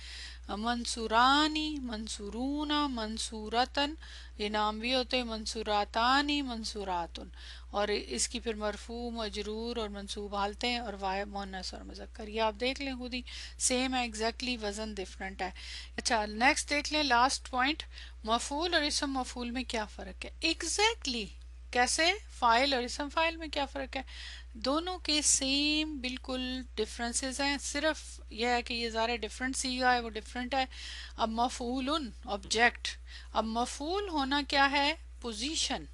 Speaker 2: منصورانی، منصورونا، منصورتن، یہ نام بھی ہوتے ہیں منصوراتانی، منصوراتن. اور اس کی پھر مرفوع، مجرور اور منصوب حالتیں اور واحد مؤنث اور مذکر. یہ آپ دیکھ لیں خود ہی سیم ہے، ایگزیکٹلی وزن ڈفرنٹ ہے. اچھا نیکسٹ دیکھ لیں لاسٹ پوائنٹ، مفعول اور اسم مفعول میں کیا فرق ہے. ایگزیکٹلی کیسے؟ فاعل اور اسم فاعل میں کیا فرق ہے؟ دونوں کے سیم بالکل ڈفرینسز ہیں، صرف یہ ہے کہ یہ ظاہر ڈفرینٹ سیگا ہے، وہ ڈفرینٹ ہے. اب مفعول آبجیکٹ، اب مفعول ہونا کیا ہے؟ پوزیشن.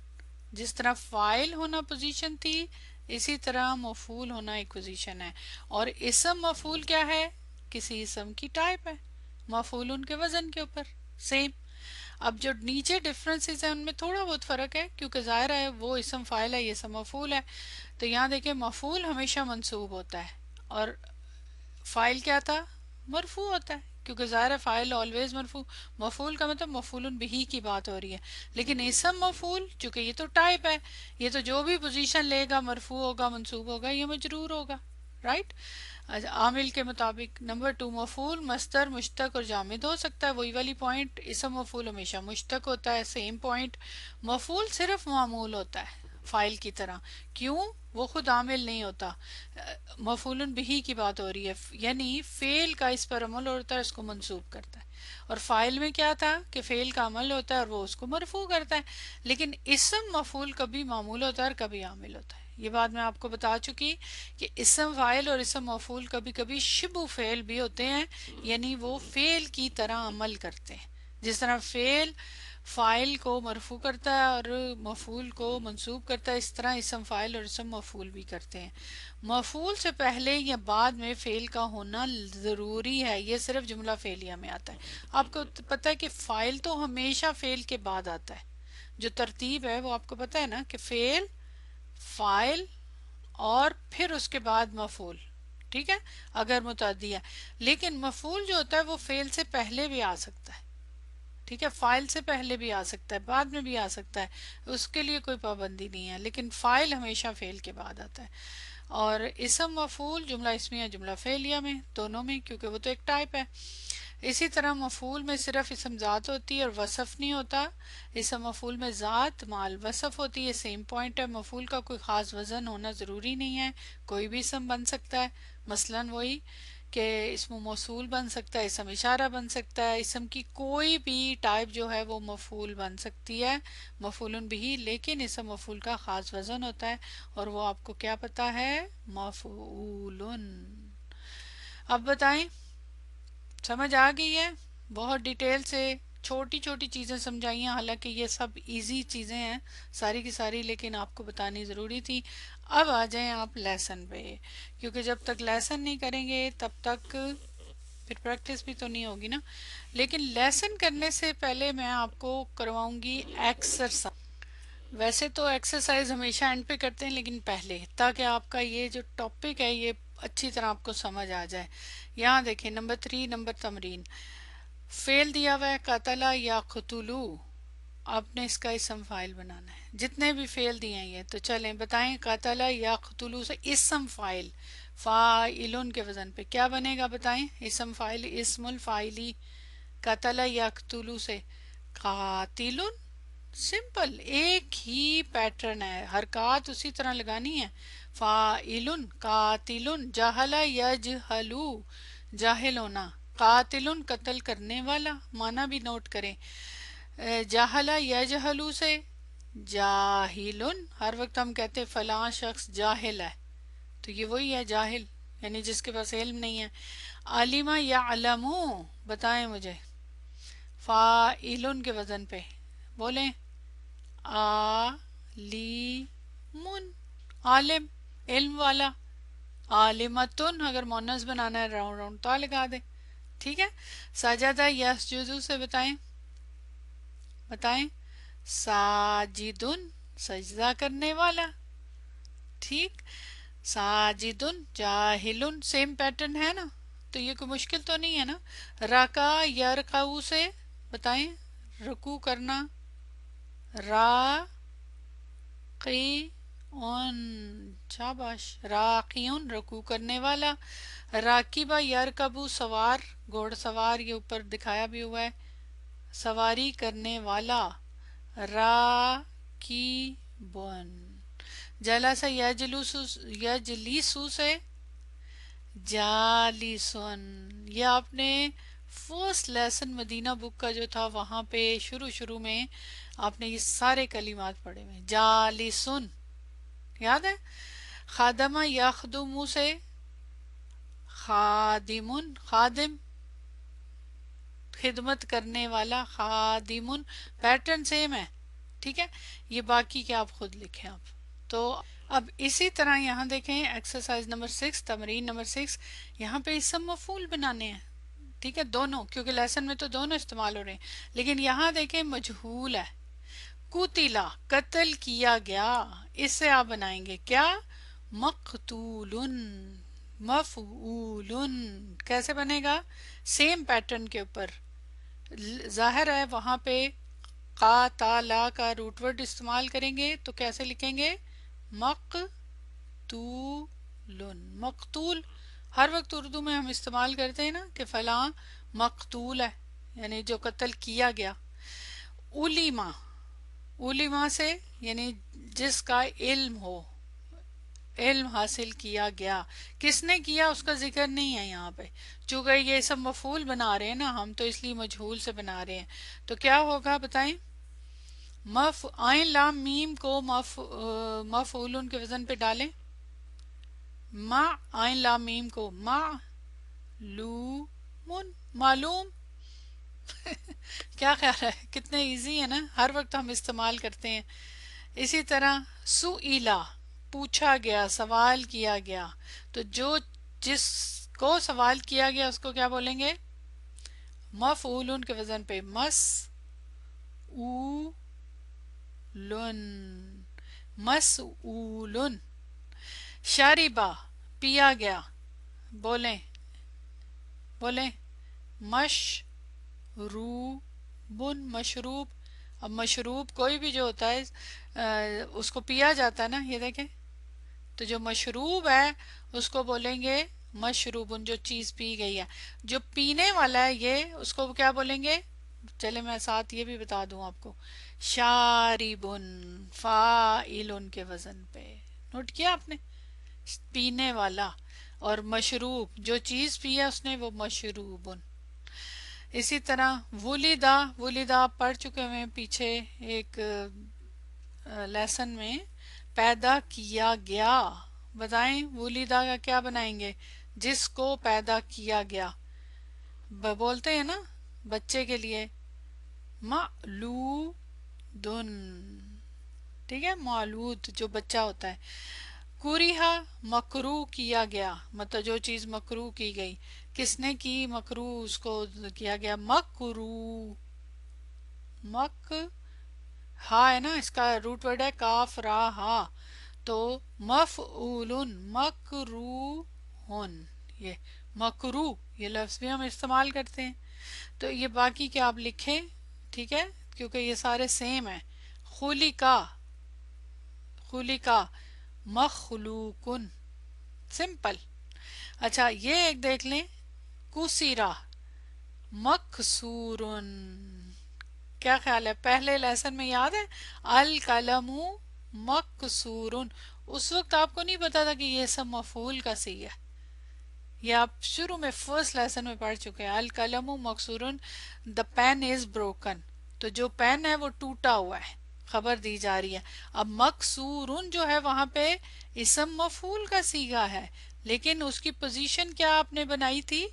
Speaker 2: جس طرح فاعل ہونا پوزیشن تھی، اسی طرح مفعول ہونا ایک پوزیشن ہے. اور اسم مفعول کیا ہے؟ کسی اسم کی ٹائپ ہے، مفعول ان کے وزن کے اوپر سیم. اب جو نیچے ڈفرینسز ہیں ان میں تھوڑا بہت فرق ہے، کیونکہ ظاہر ہے وہ اسم فاعل ہے، یہ اسم مفعول ہے. تو یہاں دیکھیں مفعول ہمیشہ منصوب ہوتا ہے اور فاعل کیا تھا؟ مرفوع ہوتا ہے، کیونکہ ظاہر ہے فاعل آلویز مرفوع. مفعول کا مطلب مفعول بہی کی بات ہو رہی ہے. لیکن اسم مفعول چونکہ یہ تو ٹائپ ہے، یہ تو جو بھی پوزیشن لے گا مرفوع ہوگا، منصوب ہوگا، یہ مجرور ہوگا. رائٹ. عامل کے مطابق. نمبر 2، مفعول مصدر مشتق اور جامد ہو سکتا ہے، وہی والی پوائنٹ. اسم مفعول ہمیشہ مشتق ہوتا ہے، سیم پوائنٹ. مفعول صرف معمول ہوتا ہے فاعل کی طرح، کیوں؟ وہ خود عامل نہیں ہوتا. مفعول بہی کی بات ہو رہی ہے، یعنی فعل کا اس پر عمل ہوتا ہے، اس کو منصوب کرتا ہے. اور فاعل میں کیا تھا کہ فعل کا عمل ہوتا ہے اور وہ اس کو مرفوع کرتا ہے. لیکن اسم مفعول کبھی معمول ہوتا ہے اور کبھی عامل ہوتا ہے. یہ بات میں آپ کو بتا چکی کہ اسم فاعل اور اسم مفعول کبھی کبھی شبہ فعل بھی ہوتے ہیں، یعنی وہ فعل کی طرح عمل کرتے ہیں. جس طرح فعل فائل کو مرفوع کرتا ہے اور مفعول کو منصوب کرتا ہے، اس طرح اسم فائل اور اسم مفعول بھی کرتے ہیں۔ مفعول سے پہلے یا بعد میں فعل کا ہونا ضروری ہے، یہ صرف جملہ فعلیہ میں آتا ہے۔ آپ کو پتہ ہے کہ فائل تو ہمیشہ فعل کے بعد آتا ہے، جو ترتیب ہے وہ آپ کو پتہ ہے نا کہ فعل، فائل اور پھر اس کے بعد مفعول، ٹھیک ہے، اگر متعدی ہے۔ لیکن مفعول جو ہوتا ہے وہ فعل سے پہلے بھی آ سکتا ہے، ٹھیک ہے، فائل سے پہلے بھی آ سکتا ہے، بعد میں بھی آ سکتا ہے، اس کے لیے کوئی پابندی نہیں ہے، لیکن فائل ہمیشہ فعل کے بعد آتا ہے۔ اور اسم مفعول جملہ اسمیہ جملہ فعلیہ میں دونوں میں، کیونکہ وہ تو ایک ٹائپ ہے۔ اسی طرح مفعول میں صرف اسم ذات ہوتی ہے اور وصف نہیں ہوتا، اسم مفعول میں ذات مال وصف ہوتی ہے، سیم پوائنٹ ہے۔ مفعول کا کوئی خاص وزن ہونا ضروری نہیں ہے، کوئی بھی اسم بن سکتا ہے، مثلاً وہی کہ اسم موصول بن سکتا ہے، اسم اشارہ بن سکتا ہے، اسم کی کوئی بھی ٹائپ جو ہے وہ مفعول بن سکتی ہے، مفعول بھی، لیکن اسم مفعول کا خاص وزن ہوتا ہے اور وہ آپ کو کیا پتا ہے؟ مفعول۔ اب بتائیں، سمجھ آ گئی ہے؟ بہت ڈیٹیل سے چھوٹی چھوٹی چیزیں سمجھائی ہیں، حالانکہ یہ سب ایزی چیزیں ہیں ساری کی ساری، لیکن آپ کو بتانی ضروری تھی۔ اب آ جائیں آپ لیسن پہ، کیونکہ جب تک لیسن نہیں کریں گے تب تک پھر پریکٹس بھی تو نہیں ہوگی نا۔ لیکن لیسن کرنے سے پہلے میں آپ کو کرواؤں گی ایکسرسائز۔ ویسے تو ایکسرسائز ہمیشہ اینڈ پہ کرتے ہیں، لیکن پہلے، تاکہ آپ کا یہ جو ٹاپک ہے یہ اچھی طرح آپ کو سمجھ آ جائے۔ یہاں دیکھیں نمبر 3، نمبر تمرین، فعل دیا ہوا ہے قتل یا قتلو، آپ نے اس کا اسم فاعل بنانا ہے۔ جتنے بھی فعل دیے ہیں یہ تو چلیں بتائیں، قتل یا قتلو سے اسم فاعل فاعلن کے وزن پہ کیا بنے گا؟ بتائیں، اسم فاعل اسم الفاعلی، قتل یا قتلو سے قاتلن، سمپل، ایک ہی پیٹرن ہے، حرکات اسی طرح لگانی ہے۔ فاعلن قاتلن، جہل یجہلو، جاہل ہونا، قاتلن قتل کرنے والا، معنی بھی نوٹ کریں۔ جہل یجہلو سے جاہلن، ہر وقت ہم کہتے ہیں فلاں شخص جاہل ہے، تو یہ وہی ہے جاہل، یعنی جس کے پاس علم نہیں ہے۔ عالمہ یعلمو، بتائیں مجھے، فاعلن کے وزن پہ بولیں، عالمن، عالم، علم والا۔ عالمتن اگر مونس بنانا ہے راؤنڈ راؤنڈ تا لگا دیں، ٹھیک ہے۔ سجدہ یسجدو سے بتائیں، بتائیں، ساجدن، سجدہ کرنے والا، ٹھیک۔ ساجدن، جاہلن، سیم پیٹرن ہے نا، تو یہ کوئی مشکل تو نہیں ہے نا۔ رکع یرکعو سے بتائیں، رکوع کرنا، راقیون، شاباش، راقیون، رکوع کرنے والا۔ راکبہ یرکبو، سوار، گھوڑ سوار، یہ اوپر دکھایا بھی ہوا ہے، سواری کرنے والا۔ راکیبون، جلس یجلس، یجلیسو سے جالیسون، یہ آپ نے فرسٹ لیسن مدینہ بک کا جو تھا وہاں پہ شروع میں آپ نے یہ سارے کلمات پڑھے ہوئے، جالیسون، یاد ہے۔ خادمہ یخدمو سے خادمن، خادم، خدمت کرنے والا، خادمن، پیٹرن سیم ہے، ٹھیک ہے۔ یہ باقی کے آپ خود لکھیں آپ تو۔ اب اسی طرح یہاں دیکھیں ایکسرسائز نمبر 6، تمرین نمبر 6، یہاں پہ اسم مفعول بنانے ہیں، ٹھیک ہے، دونوں، کیونکہ لیسن میں تو دونوں استعمال ہو رہے ہیں، لیکن یہاں دیکھیں مجہول ہے۔ قتلا، قتل کیا گیا، اس سے آپ بنائیں گے کیا؟ مقتولن، مفعولن، کیسے بنے گا؟ سیم پیٹرن کے اوپر، ظاہر ہے وہاں پہ قاتلا کا روٹ ورڈ استعمال کریں گے تو کیسے لکھیں گے؟ مقتولن، مقتول، ہر وقت اردو میں ہم استعمال کرتے ہیں نا کہ فلاں مقتول ہے، یعنی جو قتل کیا گیا۔ علما، علما سے یعنی جس کا علم ہو، علم حاصل کیا گیا، کس نے کیا اس کا ذکر نہیں ہے یہاں پہ، چونکہ یہ سب مفعول بنا رہے ہیں نا ہم، تو اس لیے مجہول سے بنا رہے ہیں، تو کیا ہوگا بتائیں؟ عین لام میم کو مفعولن کے وزن پہ ڈالیں، عین لام میم کو معلوم، معلوم کیا خیال ہے؟ کتنے ایزی ہے نا، ہر وقت ہم استعمال کرتے ہیں. اسی طرح سئیلا، پوچھا گیا، سوال کیا گیا. تو جس کو سوال کیا گیا اس کو کیا بولیں گے؟ مفعولن کے وزن پہ مس او لن، مسئولن. شاربہ، پیا گیا، بولیں بولیں مشروبن، مشروب. اب مشروب کوئی بھی جو ہوتا ہے اس کو پیا جاتا ہے نا، یہ دیکھیں. تو جو مشروب ہے اس کو بولیں گے مشروبن، جو چیز پی گئی ہے. جو پینے والا ہے یہ، اس کو کیا بولیں گے؟ چلے میں ساتھ یہ بھی بتا دوں آپ کو، شاربن، فاعلن کے وزن پہ. نوٹ کیا آپ نے؟ پینے والا. اور مشروب، جو چیز پی ہے اس نے، وہ مشروبن. اسی طرح ولیدہ، ولیدہ آپ پڑھ چکے ہوئے پیچھے ایک لیسن میں، پیدا کیا گیا. بتائیں ولیدہ کا کیا بنائیں گے؟ جس کو پیدا کیا گیا. بولتے ہیں نا بچے کے لیے مولودن، ٹھیک ہے، مولود جو بچہ ہوتا ہے. کوریہا، مکروہ کیا گیا، مطلب جو چیز مکروہ کی گئی. کس نے کی مکروہ؟ اس کو کیا گیا مکروہ. مک ہا ہے نا، اس کا روٹ ورڈ ہے کاف را ہا، تو مفعولن، مکروہن. یہ مکروہ، یہ لفظ بھی ہم استعمال کرتے ہیں. تو یہ باقی کے آپ لکھیں، ٹھیک ہے، کیونکہ یہ سارے سیم ہیں. خلقہ، خلقہ، مخلوقن، سمپل. اچھا یہ ایک دیکھ لیں، کسیرہ، مکسورن. کیا خیال ہے؟ پہلے لیسن میں یاد ہے القلم مکسورن، اس وقت آپ کو نہیں پتا تھا کہ یہ سب مفعول کا صیغہ ہے. یہ آپ شروع میں فرسٹ لیسن میں پڑھ چکے ہیں. القلم مکسورن، دا پین از بروکن. تو جو پین ہے وہ ٹوٹا ہوا ہے، خبر دی جا رہی ہے. اب مکسورن جو ہے وہاں پہ اسم مفعول کا صیغہ ہے، لیکن اس کی پوزیشن کیا آپ نے بنائی تھی؟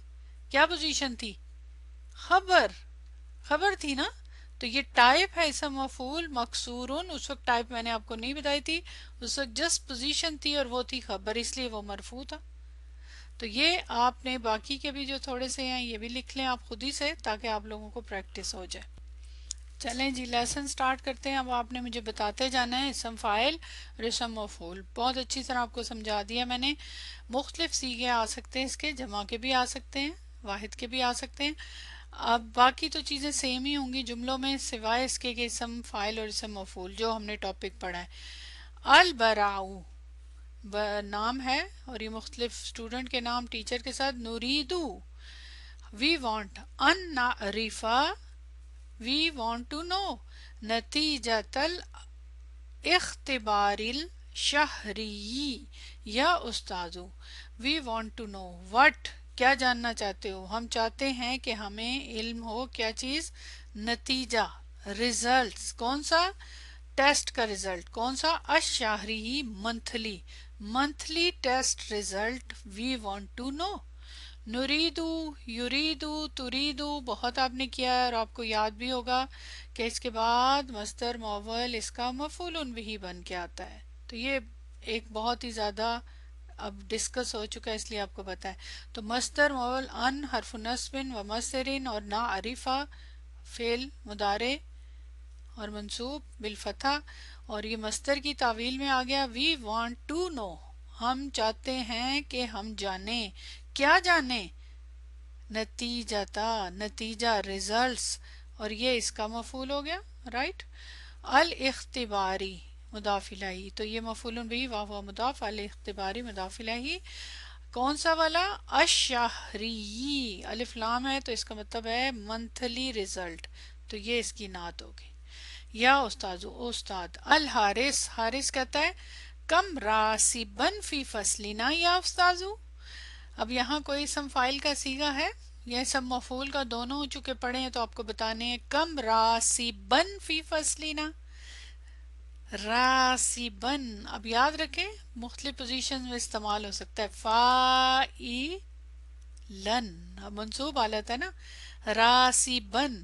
Speaker 2: کیا پوزیشن تھی؟ خبر، خبر تھی نا. تو یہ ٹائپ ہے اسم مفعول مکسورن. اس وقت ٹائپ میں نے آپ کو نہیں بتائی تھی، اس وقت جسٹ پوزیشن تھی اور وہ تھی خبر، اس لیے وہ مرفوع تھا. تو یہ آپ نے باقی کے بھی جو تھوڑے سے ہیں یہ بھی لکھ لیں آپ خود ہی سے، تاکہ آپ لوگوں کو پریکٹس ہو جائے. چلیں جی لیسن سٹارٹ کرتے ہیں. اب آپ نے مجھے بتاتے جانا ہے اسم فاعل اور اسم مفعول. بہت اچھی طرح آپ کو سمجھا دیا میں نے. مختلف صیغے آ سکتے ہیں، اس کے جمع کے بھی آ سکتے ہیں، واحد کے بھی آ سکتے ہیں. اب باقی تو چیزیں سیم ہی ہوں گی جملوں میں، سوائے اس کے کہ اسم فاعل اور اسم مفعول جو ہم نے ٹاپک پڑھا ہے. البراؤ نام ہے، اور یہ مختلف اسٹوڈنٹ کے نام ٹیچر کے ساتھ. نوریدو، وی وانٹ. ان نعرفہ، وی وانٹ ٹو نو. نتیجۃ الاختبار الشہری، یا استاذو، we want to know what, کیا جاننا چاہتے ہو؟ ہم چاہتے ہیں کہ ہمیں علم ہو کیا چیز؟ نتیجہ، ریزلٹس. کون سا؟ ٹیسٹ کا ریزلٹ. کون سا؟ الشہری، monthly, monthly test result we want to know. نریدو، یریدو، تریدو بہت آپ نے کیا ہے، اور آپ کو یاد بھی ہوگا کہ اس کے بعد مصدر معول اس کا مفعول بھی بن کے آتا ہے. تو یہ ایک بہت ہی زیادہ اب ڈسکس ہو چکا ہے، اس لیے آپ کو پتا ہے. تو مصدر معول ان حرف نصب و مصدرین، اور نعرفہ فعل مضارع اور منصوب بالفتح. اور یہ مصدر کی تعویل میں آ گیا. وی وانٹ ٹو نو، ہم چاہتے ہیں کہ ہم جانیں. کیا جانیں؟ نتیجتا، نتیجہ، ریزلٹس. اور یہ اس کا مفعول ہو گیا، رائٹ. الاختباری مضاف الیہ، تو یہ مفعول بھی واو مضاف، الاختباری مضاف الیہ. کون سا والا؟ الشہری، الف لام ہے تو اس کا مطلب ہے منتھلی ریزلٹ، تو یہ اس کی نعت ہوگی. یا استاذو، استاد. الحارث، حارث کہتا ہے کم راسبن فی فصلنا یا استاذو. اب یہاں کوئی اسم فاعل کا صیغہ ہے یا اسم مفعول کا؟ دونوں ہو چکے پڑھے ہیں تو آپ کو بتانے ہیں. کم راسبن فی فصلنا، راسبن. اب یاد رکھیں مختلف پوزیشن میں استعمال ہو سکتا ہے. فاعلن، اب منصوب حالت ہے نا. راسبن،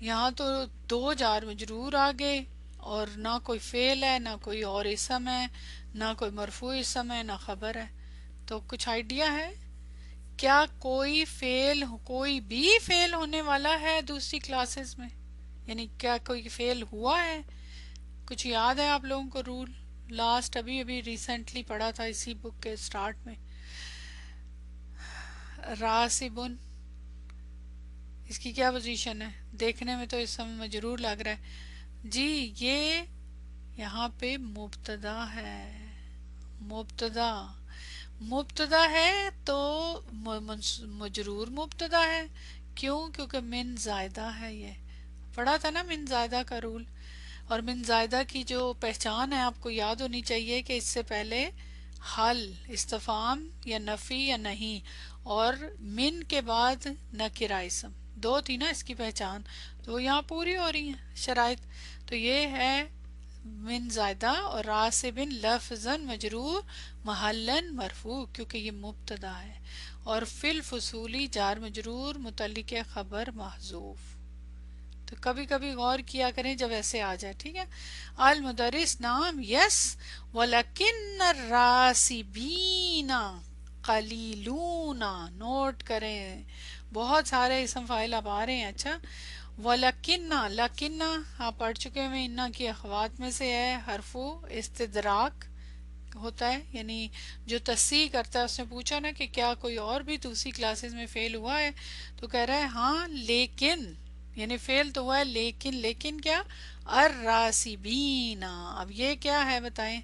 Speaker 2: یہاں تو دو جار مجرور آ گئے اور نہ کوئی فعل ہے نہ کوئی اور اسم ہے نہ کوئی مرفوع اسم ہے نہ خبر ہے. تو کچھ آئیڈیا ہے کیا کوئی بھی فعل ہونے والا ہے دوسری کلاسز میں؟ یعنی کیا کوئی فعل ہوا ہے؟ کچھ یاد ہے آپ لوگوں کو رول؟ لاسٹ ابھی ابھی ریسنٹلی پڑھا تھا اسی بک کے سٹارٹ میں. راسبن، اس کی کیا پوزیشن ہے؟ دیکھنے میں تو اس سمے مجرور لگ رہا ہے جی. یہ یہاں پہ مبتدا ہے. مبتدا مبتدا ہے تو مجرور مبتدا ہے. کیوں؟ کیونکہ من زائدہ ہے. یہ پڑھا تھا نا من زائدہ کا رول. اور من زائدہ کی جو پہچان ہے آپ کو یاد ہونی چاہیے کہ اس سے پہلے حل، استفہام یا نفی یا نہیں، اور من کے بعد نکرہ اسم، دو تھی نا اس کی پہچان، تو وہ یہاں پوری ہو رہی ہیں شرائط. تو یہ ہے من زائدہ اور راسبن لفظاً مجرور محلاً مرفوع کیونکہ یہ مبتدا ہے. اور فی الفصولی جار مجرور متعلق خبر محذوف. تو کبھی کبھی غور کیا کریں جب ایسے آ جائے. ٹھیک ہے. المدرس نام یس ولیکن الراسبین قلیلون. نوٹ کریں بہت سارے اسم فاعل اب آ رہے ہیں. اچھا، ولیکن، لیکن آپ پڑھ چکے ہیں انا کی اخوات میں سے ہے. حرف استدراک ہوتا ہے، یعنی جو تصحیح کرتا ہے. اس نے پوچھا نا کہ کیا کوئی اور بھی دوسری کلاسز میں فیل ہوا ہے، تو کہہ رہا ہے ہاں لیکن، یعنی فیل تو ہوا ہے لیکن. لیکن کیا؟ الراسبین. اب یہ کیا ہے بتائیں؟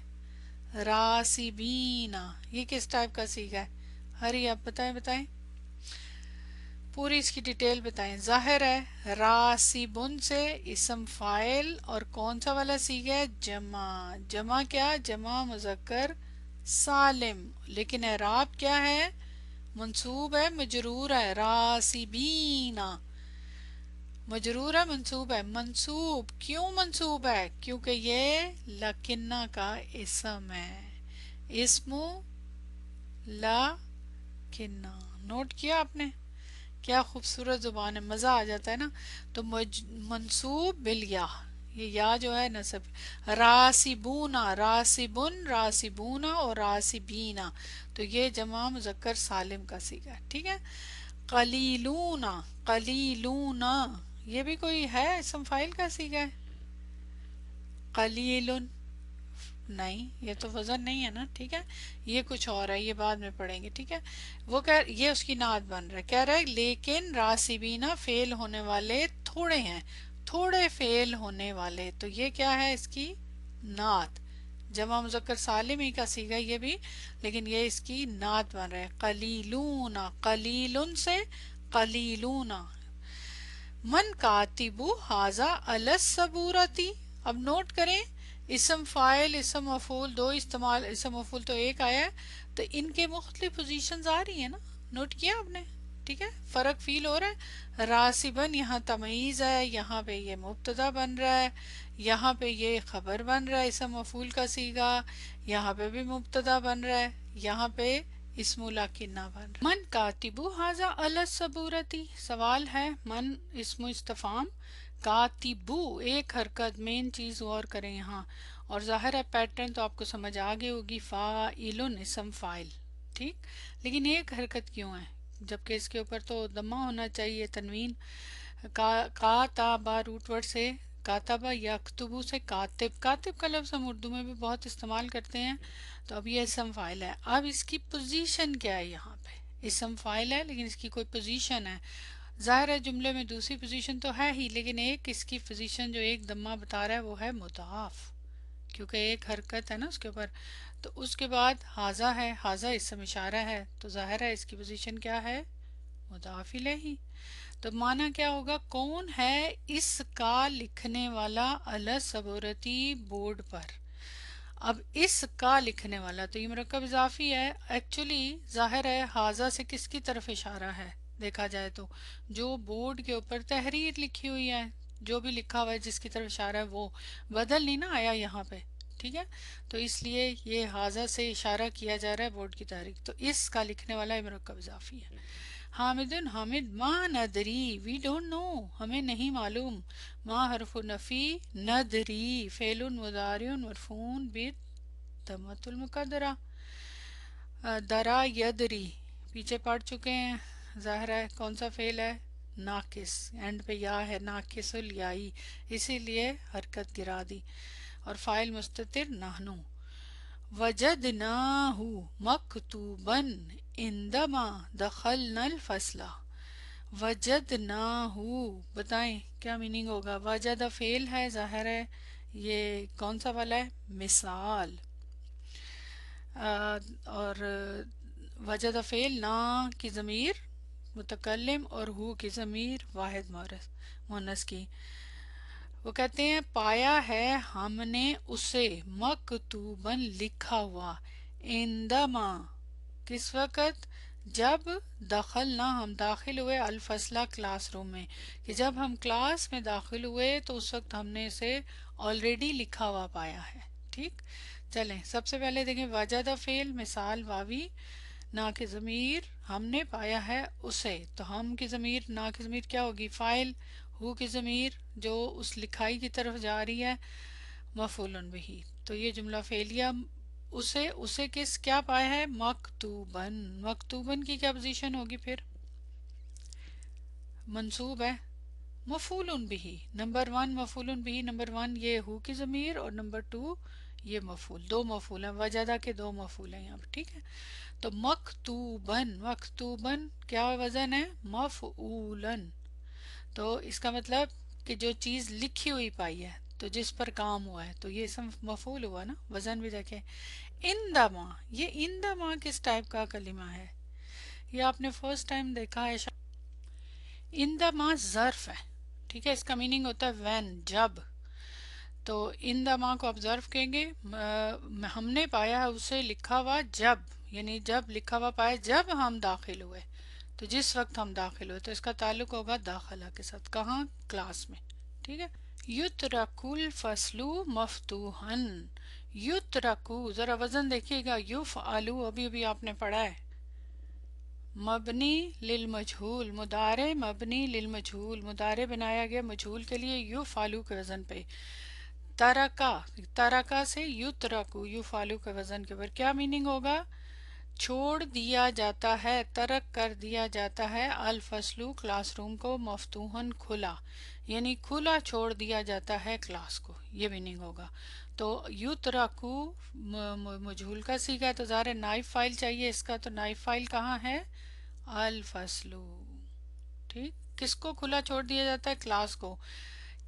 Speaker 2: راسبین یہ کس ٹائپ کا صیغہ ہے؟ ہری آپ بتائیں پوری اس کی ڈیٹیل بتائیں. ظاہر ہے راسبن سے اسم فاعل اور کون سا والا صیغہ ہے؟ جمع. جمع کیا؟ جمع مذکر سالم. لیکن اعراب کیا ہے؟ منصوب ہے مجرور ہے. راسبین مجرور ہے منصوب ہے. منصوب کیوں منصوب ہے؟ کیونکہ یہ لکنہ کا اسم ہے. اسم لکنہ. نوٹ کیا آپ نے؟ کیا خوبصورت زبان ہے، مزہ آ جاتا ہے نا. تو منصوب بالیا، یہ یا جو ہے نصب. راسبون، راسبن، راسبون اور راسبین، تو یہ جمع مذکر سالم کا صیغہ ہے. ٹھیک ہے. قلیلون، قلیلون یہ بھی کوئی ہے اسم فاعل کا صیغہ ہے؟ قلیل نہیں، یہ تو وزن نہیں ہے نا. ٹھیک ہے، یہ کچھ اور ہے، یہ بعد میں پڑھیں گے. ٹھیک ہے. وہ یہ اس کی نعت بن رہا ہے. کہہ رہا ہے لیکن راسبینہ فعل ہونے والے تھوڑے ہیں، تھوڑے فعل ہونے والے. تو یہ کیا ہے؟ اس کی نعت. جمع مذکر سالم ہی کا صیغہ یہ بھی، لیکن یہ اس کی نعت بن رہا ہے. قلیلون، قلیلن سے قلیلون. من کاتبو حاضہ السبورتی. اب نوٹ کریں اسم فاعل، اسم مفعول دو استعمال، اسم مفعول تو ایک آیا ہے، تو ان کے مختلف پوزیشنز آ رہی ہیں نا. نوٹ کیا آپ نے؟ ٹھیک ہے، فرق فیل ہو رہا ہے. راسبن یہاں تمییز ہے، یہاں پہ یہ مبتدا بن رہا ہے، یہاں پہ یہ خبر بن رہا ہے اسم مفعول کا صیغہ، یہاں پہ بھی مبتدا بن رہا ہے، یہاں پہ اسم لکنہ بن رہا ہے. من کاتبو حاضہ السبورتی. سوال ہے من اسم استفہام، کاتبو ایک حرکت، مین چیز غور کریں یہاں. اور ظاہر ہے پیٹرن تو آپ کو سمجھ آگے ہوگی. فاعلن اسم فاعل. ٹھیک، لیکن ایک حرکت کیوں ہے جبکہ اس کے اوپر تو ضمہ ہونا چاہیے، تنوین. کاتبہ روٹ ورڈ سے کاتبہ، یکتبو سے کاتب. کاتب کا لفظ ہم اردو میں بھی بہت استعمال کرتے ہیں. تو اب یہ اسم فاعل ہے. اب اس کی پوزیشن کیا ہے؟ یہاں پہ اسم فاعل ہے لیکن اس کی کوئی پوزیشن ہے. ظاہر ہے جملے میں دوسری پوزیشن تو ہے ہی، لیکن ایک اس کی پوزیشن جو ایک ضمہ بتا رہا ہے وہ ہے مضاف، کیونکہ ایک حرکت ہے نا اس کے اوپر. تو اس کے بعد حاضہ ہے، حاضہ اسم اشارہ ہے، تو ظاہر ہے اس کی پوزیشن کیا ہے؟ مضاف الیہ. تو معنی کیا ہوگا؟ کون ہے اس کا لکھنے والا السبورتی بورڈ پر؟ اب اس کا لکھنے والا تو یہ مرکب اضافی ہے. ایکچولی ظاہر ہے حاضہ سے کس کی طرف اشارہ ہے دیکھا جائے تو؟ جو بورڈ کے اوپر تحریر لکھی ہوئی ہے، جو بھی لکھا ہوا ہے جس کی طرف اشارہ ہے وہ بدل نہیں نا آیا یہاں پہ. ٹھیک ہے، تو اس لیے یہ حاضہ سے اشارہ کیا جا رہا ہے بورڈ کی تحریر. تو اس کا لکھنے والا یہ مرکب اضافی ہے. حامدن حامد، ما ندری وی ڈونٹ نو ہمیں نہیں معلوم، ما حرف نفی، ندری فعل مضارع مرفوع بالضمۃ المقدرہ، درا یدری پیچھے پڑھ چکے ہیں، ظاہر ہے کون سا فعل ہے، ناقص، اینڈ پہ یا ہے، ناقص الیائی، اسی لیے حرکت گرا دی، اور فاعل مستتر نحنو۔ وجدناہ مکتوبا عندما دخلنا الفصل، وجدناہ، بتائیں کیا میننگ ہوگا، وجد فعل ہے، ظاہر ہے یہ کون سا والا ہے، مثال، اور وجد فعل نا کی ضمیر متکلم اور ہو کی ضمیر واحد مؤنث کی، وہ کہتے ہیں پایا ہے ہم نے اسے مکتوباً لکھا ہوا، عندما کس وقت، جب دخلنا ہم داخل ہوئے، الفصلہ کلاس روم میں، کہ جب ہم کلاس میں داخل ہوئے تو اس وقت ہم نے اسے آلریڈی لکھا ہوا پایا ہے۔ ٹھیک، چلیں سب سے پہلے دیکھیں وجد فعل مثال واوی، نا کی ضمیر ہم نے پایا ہے اسے، تو ہم کی ضمیر، نا کی ضمیر کیا ہوگی، فاعل، ہو کی ضمیر جو اس لکھائی کی طرف جا رہی ہے مفعول بہ، تو یہ جملہ فعلیہ، اسے کس کیا پایا ہے، مکتوباً، مکتوباً کی کیا پوزیشن ہوگی پھر، منصوب ہے، مفعول بہ، نمبر ون مفعول بہ، نمبر ون یہ ہو کی ضمیر، اور نمبر ٹو یہ مفعول، دو مفعول ہیں، وجدہ کے دو مفعول ہیں یہاں پہ، ٹھیک ہے، تو مکتوباً، مکتوباً کیا وزن ہے، مفعولاً، تو اس کا مطلب کہ جو چیز لکھی ہوئی پائی ہے، تو جس پر کام ہوا ہے، تو یہ اسم مفعول ہوا نا، وزن بھی دیکھیں۔ اندما، یہ اندما کس ٹائپ کا کلمہ ہے، یہ آپ نے فرسٹ ٹائم دیکھا ہے، اندما ظرف ہے، ٹھیک ہے، اس کا میننگ ہوتا ہے وین، جب، تو اندما کو آپ ظرف کہیں گے، ہم نے پایا ہے اسے لکھا ہوا جب، یعنی جب لکھا ہوا پایا جب ہم داخل ہوئے، تو جس وقت ہم داخل ہوئے، تو اس کا تعلق ہوگا داخلہ کے ساتھ، کہاں، کلاس میں، ٹھیک ہے۔ یترک الفصل مفتوحا، یترکو، ذرا وزن دیکھیے گا، یفعلو ابھی ابھی آپ نے پڑھا ہے، مبنی للمجہول، مضارع مبنی للمجہول، مضارع بنایا گیا مجہول کے لیے، یفعلو کے وزن پہ، ترکا، ترکا سے یترکو، یفعلو کے وزن کے اوپر، کیا میننگ ہوگا، چھوڑ دیا جاتا ہے، ترک کر دیا جاتا ہے، الفصل کلاس روم کو، مفتوحاً کھلا، یعنی کھلا چھوڑ دیا جاتا ہے کلاس کو، یہ میننگ ہوگا۔ تو یترکو مجہول کا صیغہ ہے، تو ظاہر ہے نائب فائل چاہیے اس کا، تو نائب فائل کہاں ہے، الفصل، ٹھیک، کس کو کھلا چھوڑ دیا جاتا ہے، کلاس کو،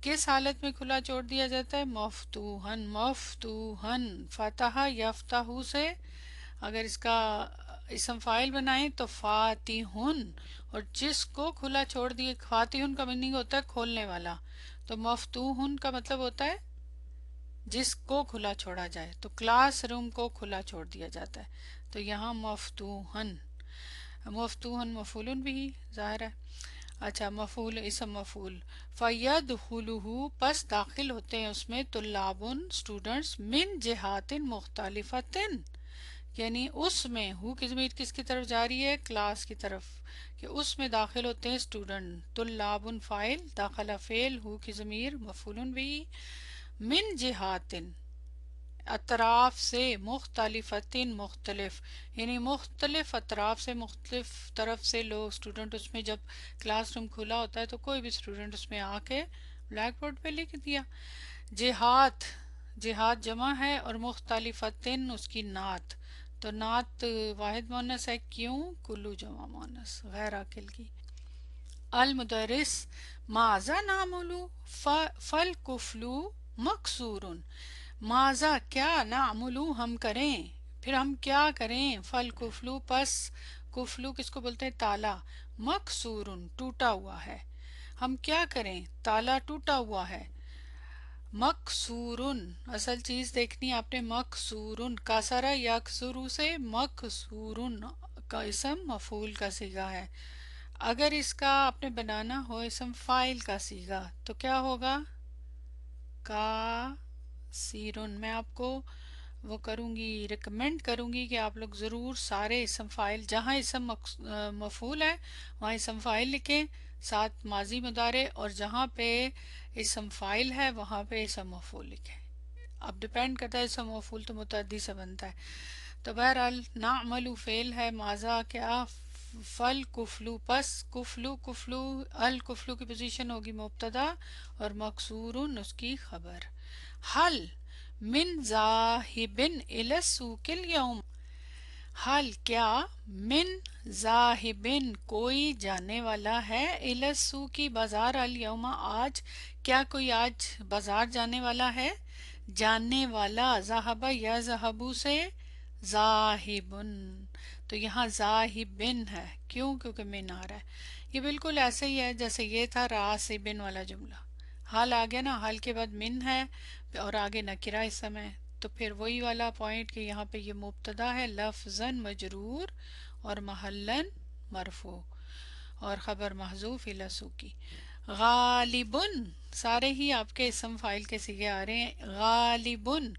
Speaker 2: کس حالت میں کھلا چھوڑ دیا جاتا ہے، مفتوحاً، مفتوحاً، فتح یفتح سے اگر اس کا اسم فاعل بنائیں تو فاتحن، اور جس کو کھلا چھوڑ دیے، فاتحن کا میننگ ہوتا ہے کھولنے والا، تو مفتوحن کا مطلب ہوتا ہے جس کو کھلا چھوڑا جائے، تو کلاس روم کو کھلا چھوڑ دیا جاتا ہے، تو یہاں مفتوحن، مفتوحن مفعول بھی ظاہر ہے، اچھا مفعول، اسم مفعول، فَيَدْخُلُهُ پس داخل ہوتے ہیں اس میں، طلابن اسٹوڈنٹس، من جہات مختلفۃ، یعنی اس میں، ہو کی ضمیر کس کی طرف جاری ہے، کلاس کی طرف، کہ اس میں داخل ہوتے ہیں اسٹوڈنٹ، طلاب فاعل، داخلہ فعل، ہو کی ضمیر مفعول بھی، من جہات اطراف سے، مختلفۃ مختلف، یعنی مختلف اطراف سے، مختلف طرف سے لوگ، اسٹوڈنٹ اس میں، جب کلاس روم کھلا ہوتا ہے تو کوئی بھی اسٹوڈنٹ اس میں آ کے بلیک بورڈ پہ لکھ دیا، جہات، جہات جمع ہے، اور مختلفۃ اس کی نعت، تو نعت واحد مؤنث ہے، کیوں، کلو جمع مؤنث غیر عاقل کی۔ المدرس، ماذا نعمل، فالکفل مکسور، ماذا کیا، نعمل ہم کریں، پھر ہم کیا کریں، فالکفل پس، کفلو کس کو بولتے ہیں، تالا، مکسور ٹوٹا ہوا ہے، ہم کیا کریں، تالا ٹوٹا ہوا ہے، مکسورن، اصل چیز دیکھنی آپ نے، مکسورن، کسرہ یکسرو سے، مکسورن کا اسم مفعول کا صیغہ ہے، اگر اس کا آپ نے بنانا ہو اسم فاعل کا صیغہ تو کیا ہوگا، کا سیرن، میں آپ کو وہ کروں گی، ریکمینڈ کروں گی کہ آپ لوگ ضرور سارے اسم فاعل جہاں اسم مفعول ہے وہاں اسم فاعل لکھیں، ساتھ ماضی مضارع، اور جہاں پہ اسم فاعل ہے وہاں پہ اسم مفعول لکھیں۔ اب ڈپینڈ کرتا ہے اسم مفعول تو متعدی سے بنتا ہے۔ تو بہرحال نعملو فعل ہے، ماذا کیا، فل کفلو پس، کفلو کفلو، الکفلو کی پوزیشن ہوگی مبتدا اور مکسورن اس کی خبر۔ حل من ذاہبن الی السوق اليوم، حل کیا، من ذاہبن کوئی جانے والا ہے، الی السوق بازار، الیوم آج، کیا کوئی آج بازار جانے والا ہے، جانے والا، ذہبہ یا ذہبو سے ذاہبن، تو یہاں ذاہبن ہے، کیوں، کیونکہ من آ رہا ہے۔ یہ بالکل ایسے ہی ہے جیسے یہ تھا راسبن والا جملہ، حال آ گیا نا، حال کے بعد من ہے اور آگے نکرہ اسم ہے، تو پھر وہی والا پوائنٹ کہ یہاں پہ یہ مبتدا ہے لفظاً مجرور اور محلاً مرفوع اور خبر محذوف الی السوقی۔ غالبن، سارے ہی آپ کے اسم فاعل کے صیغے آ رہے ہیں، غالبن،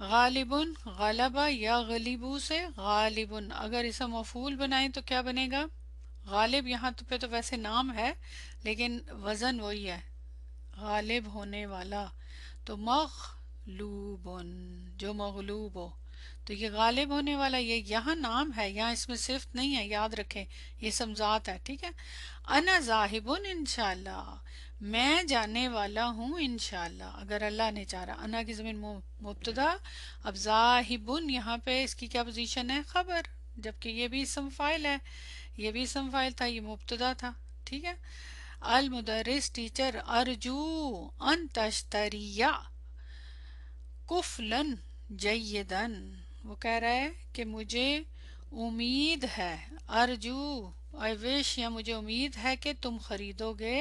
Speaker 2: غالبن، غلبہ یا غلیبو سے غالبن، اگر اسم مفعول بنائیں تو کیا بنے گا، غالب، یہاں تو پہ تو ویسے نام ہے لیکن وزن وہی ہے، غالب ہونے والا، تو مغلوبن، جو مغلوب ہو، تو یہ غالب ہونے والا، یہ یہاں نام ہے، یہاں اس میں صفت نہیں ہے، یاد رکھیں یہ سمزات ہے، ٹھیک ہے۔ انا ذاہبن انشاءاللہ، میں جانے والا ہوں انشاءاللہ، اگر اللہ نے چاہا، انا کی زمین مبتدا، اب ذاہبن یہاں پہ اس کی کیا پوزیشن ہے، خبر، جبکہ یہ بھی اسم فاعل ہے، یہ بھی اسم فاعل تھا، یہ مبتدا تھا، ٹھیک ہے۔ المدرس ٹیچر، ارجو ان تشتریہ کفلن جیدن، وہ کہہ رہا ہے کہ مجھے امید ہے، ارجو، آئی وش، یا مجھے امید ہے کہ تم خریدو گے،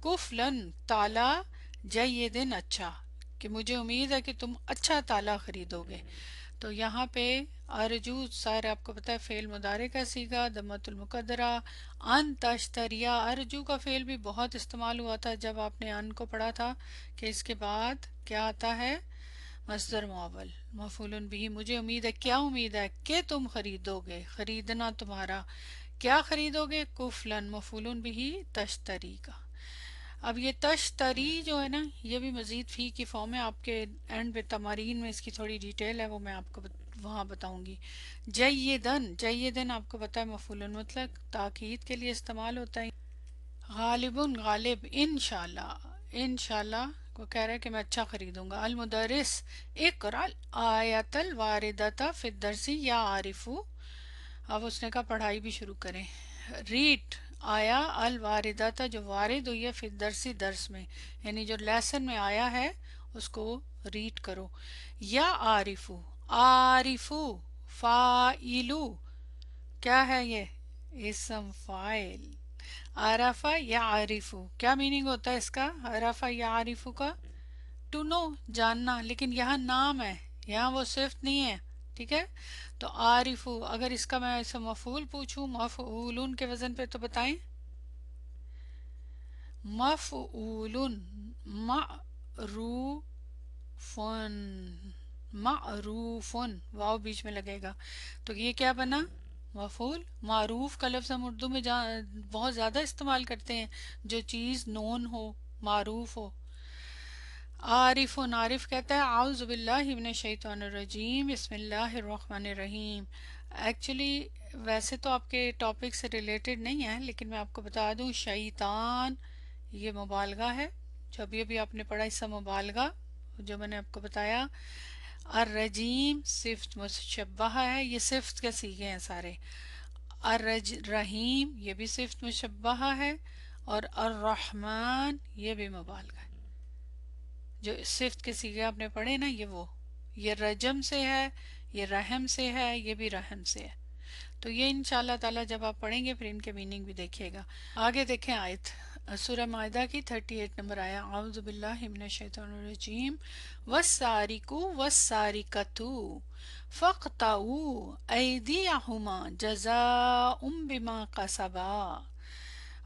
Speaker 2: کفلن تالا، جیدن اچھا، کہ مجھے امید ہے کہ تم اچھا تالا خریدو گے، تو یہاں پہ ارجو سارے آپ کو پتہ ہے فعل مضارع کا صیغہ ضمۃ المقدرہ، ان تشتریہ، ارجو کا فعل بھی بہت استعمال ہوا تھا جب آپ نے ان کو پڑھا تھا کہ اس کے بعد کیا آتا ہے، مصدر معول مفعول بھی، مجھے امید ہے، کیا امید ہے کہ تم خریدو گے، خریدنا تمہارا، کیا خریدو گے، کفلن مفعول بھی تشتری کا۔ اب یہ تشتری جو ہے نا یہ بھی مزید فی کی فارم ہے، آپ کے اینڈ پہ تمارین میں اس کی تھوڑی ڈیٹیل ہے، وہ میں آپ کو وہاں بتاؤں گی۔ جیدن، جیدن آپ کو پتہ ہے مفعول مطلق تاکید کے لیے استعمال ہوتا ہے۔ غالبن غالب، انشاءاللہ، انشاءاللہ وہ کہہ رہا ہے کہ میں اچھا خریدوں گا۔ المدرس، اقرا آیت الواردۃ فی الدرس یا عارفو، اب اس نے کہا پڑھائی بھی شروع کریں، ریڈ آیا الواردۃ جو وارد ہوئی ہے فی الدرس درس میں، یعنی جو لیسن میں آیا ہے اس کو ریڈ کرو، یا عارفو، عارفو فاعلو، کیا ہے یہ، اسم فاعل، عرفہ یا عارفو، کیا میننگ ہوتا ہے اس کا، عرفہ یا عارفو کا، ٹو نو، جاننا، لیکن یہاں نام ہے، یہاں وہ صفت نہیں ہے، ٹھیک ہے۔ تو عارفو، اگر اس کا میں اسے مفعول پوچھوں مفعولن کے وزن پہ تو بتائیں، مفعولن، معروفن، معروفن، واو بیچ میں لگے گا، تو یہ کیا بنا، مفعول، معروف کا لفظ ہم اردو میں بہت زیادہ استعمال کرتے ہیں، جو چیز نون ہو، معروف ہو۔ عارف، عارف کہتا ہے اعوذ باللہ من الشیطان الرجیم، بسم اللہ الرحمن الرحیم، ایکچولی ویسے تو آپ کے ٹاپک سے ریلیٹڈ نہیں ہے لیکن میں آپ کو بتا دوں شیطان یہ مبالغہ ہے، جو ابھی ابھی آپ نے پڑھا اس سے مبالغہ جو میں نے آپ کو بتایا، الرجیم صفت مشبہ ہے، یہ صفت کے صیغے ہیں سارے، رحیم یہ بھی صفت مشبہ ہے، اور الرحمن یہ بھی مبالغہ ہے، جو صفت کے صیغے آپ نے پڑھے نا یہ رجم سے ہے، یہ رحم سے ہے، یہ بھی رحم سے ہے، تو یہ انشاءاللہ تعالی جب آپ پڑھیں گے پھر ان کے میننگ بھی دیکھیے گا۔ آگے دیکھیں آیت سورہ مائدہ کی 38 نمبر آیا، اعوذ باللہ من الشیطان الرجیم، والسارق والسارقۃ فاقطعوا ایدیہما جزاء بما کسبا،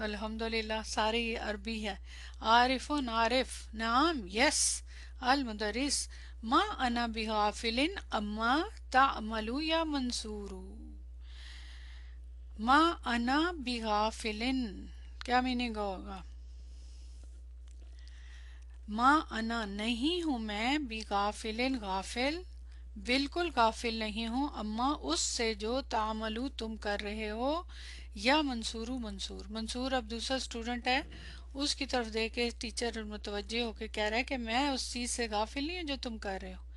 Speaker 2: الحمدللہ سارے یہ عربی ہے. عارفن عارف، نعم یس. المدرس ما انا بغافل اما تعملو یا منصور. ما انا بغافل کیا میننگ ہوگا؟ ما انا نہیں ہوں میں، بغافل غافل، بالکل غافل نہیں ہوں، اما اس سے جو تعملو تم کر رہے ہو، یا منصور منصور اب دوسرا اسٹوڈنٹ ہے، اس کی طرف دیکھ کے ٹیچر متوجہ ہو کے کہہ رہا ہے کہ میں اس چیز سے غافل نہیں ہوں جو تم کر رہے ہو.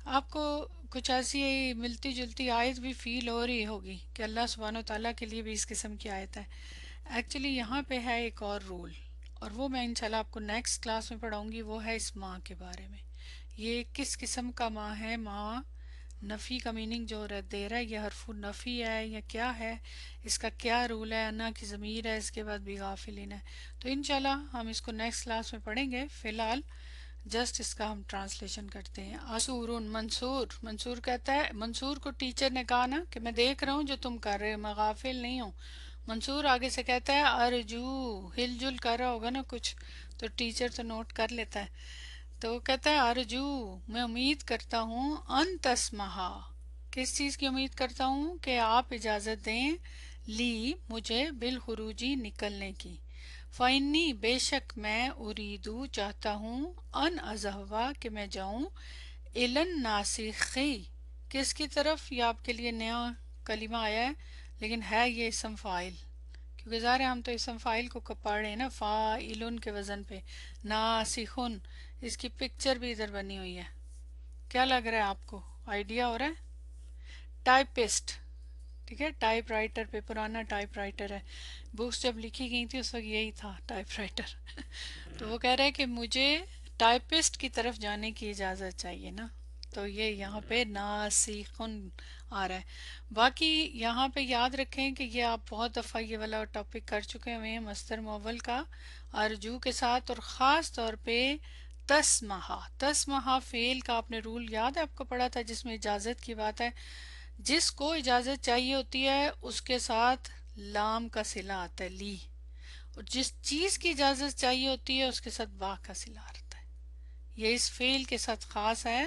Speaker 2: آپ کو کچھ ایسی ملتی جلتی آیت بھی فیل ہو رہی ہوگی کہ اللہ سبحانہ و تعالیٰ کے لیے بھی اس قسم کی آیت ہے. ایکچولی یہاں پہ ہے ایک اور رول، اور وہ میں انشاءاللہ آپ کو نیکسٹ کلاس میں پڑھاؤں گی. وہ ہے اس ماں کے بارے میں. یہ کس قسم کا ماں ہے؟ ماں نفی کا میننگ جو دے رہا ہے یہ حرف نفی ہے یا کیا ہے، اس کا کیا رول ہے؟ انا کی ضمیر ہے، اس کے بعد بھی غافلین ہے. تو انشاءاللہ ہم اس کو نیکسٹ کلاس میں پڑھیں گے. فی الحال جسٹ اس کا ہم ٹرانسلیشن کرتے ہیں. منصور منصور کہتا ہے، منصور کو ٹیچر نے کہا نا کہ میں دیکھ رہا ہوں جو تم کر رہے ہو، میں غافل نہیں ہوں. منصور آگے سے کہتا ہے ارجو، ہل جل کر رہا ہوگا نا کچھ، تو ٹیچر تو نوٹ کر لیتا ہے. تو وہ کہتا ہے ارجو، میں امید کرتا ہوں، ان تسمحا، کس چیز کی امید کرتا ہوں؟ کہ آپ اجازت دیں، لی مجھے، بالخروجی نکلنے کی. فَإِنِّي بے شک میں، اریدو چاہتا ہوں، ان اذہبا کہ میں جاؤں، الن ناسخی، کس کی طرف؟ یہ آپ کے لیے نیا کلمہ آیا ہے لیکن ہے یہ اسم فاعل، کیونکہ ظاہر ہے ہم تو اسم فاعل کو پڑھ رہے ہیں نا، فاعلن کے وزن پہ. ناسخن، اس کی پکچر بھی ادھر بنی ہوئی ہے. کیا لگ رہا ہے آپ کو؟ آئیڈیا ہو رہا ہے؟ ٹائپسٹ، ٹھیک ہے، ٹائپ رائٹر پہ، پرانا ٹائپ رائٹر ہے. بکس جب لکھی گئی تھی اس وقت یہی تھا ٹائپ رائٹر. تو وہ کہہ رہے ہیں کہ مجھے ٹائپسٹ کی طرف جانے کی اجازت چاہیے نا، تو یہ یہاں پہ ناسخن آ رہا ہے. باقی یہاں پہ یاد رکھیں کہ یہ آپ بہت دفعہ یہ والا ٹاپک کر چکے ہوئے ہیں مصدر معول کا ارجو کے ساتھ، اور خاص طور پہ تسمحا فعل کا آپ نے رول یاد ہے آپ کو پڑھا تھا جس میں اجازت کی بات ہے. جس کو اجازت چاہیے ہوتی ہے اس کے ساتھ لام کا صلہ آتا ہے، لی، اور جس چیز کی اجازت چاہیے ہوتی ہے اس کے ساتھ با کا صلہ آتا ہے. یہ اس فعل کے ساتھ خاص ہے.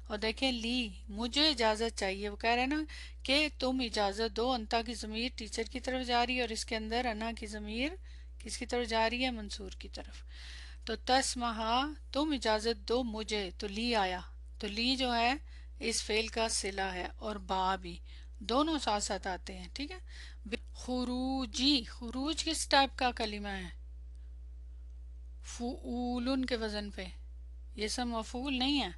Speaker 2: اور دیکھیں لی، مجھے اجازت چاہیے، وہ کہہ رہے ہیں نا کہ تم اجازت دو. انتا کی ضمیر ٹیچر کی طرف جا رہی ہے، اور اس کے اندر انا کی ضمیر کس کی طرف جا رہی ہے؟ منصور کی طرف. تو تسمحا، تم اجازت دو مجھے، تو لی آیا، تو لی جو ہے اس فعل کا صلہ ہے، اور با بھی، دونوں ساتھ ساتھ آتے ہیں. ٹھیک ہے. خروجی، خروج کس ٹائپ کا کلمہ ہے؟ فعولن کے وزن پہ، یہ سب مفعول نہیں ہے.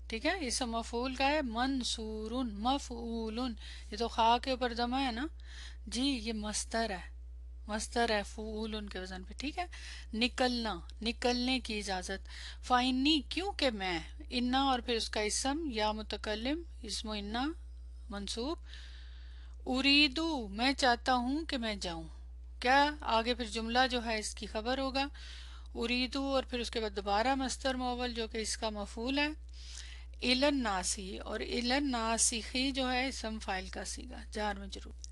Speaker 2: ٹھیک ہے، یہ سب مفعول کا ہے. منصورن، مفعولن، یہ تو خواہ کے اوپر دمہ ہے نا جی، یہ مصدر ہے، مصدر ہے فعولن کے وزن پہ. ٹھیک ہے. نکلنا، نکلنے کی اجازت. فائنی، کیونکہ میں، انا اور پھر اس کا اسم یا متکلم، اسم و انا منصوب. اریدو، میں چاہتا ہوں کہ میں جاؤں. کیا آگے پھر جملہ جو ہے اس کی خبر ہوگا. اریدو اور پھر اس کے بعد دوبارہ مصدر معول جو کہ اس کا مفعول ہے. الن ناسی، اور الن ناسخی جو ہے اسم فاعل کا صیغہ، جار مجرور.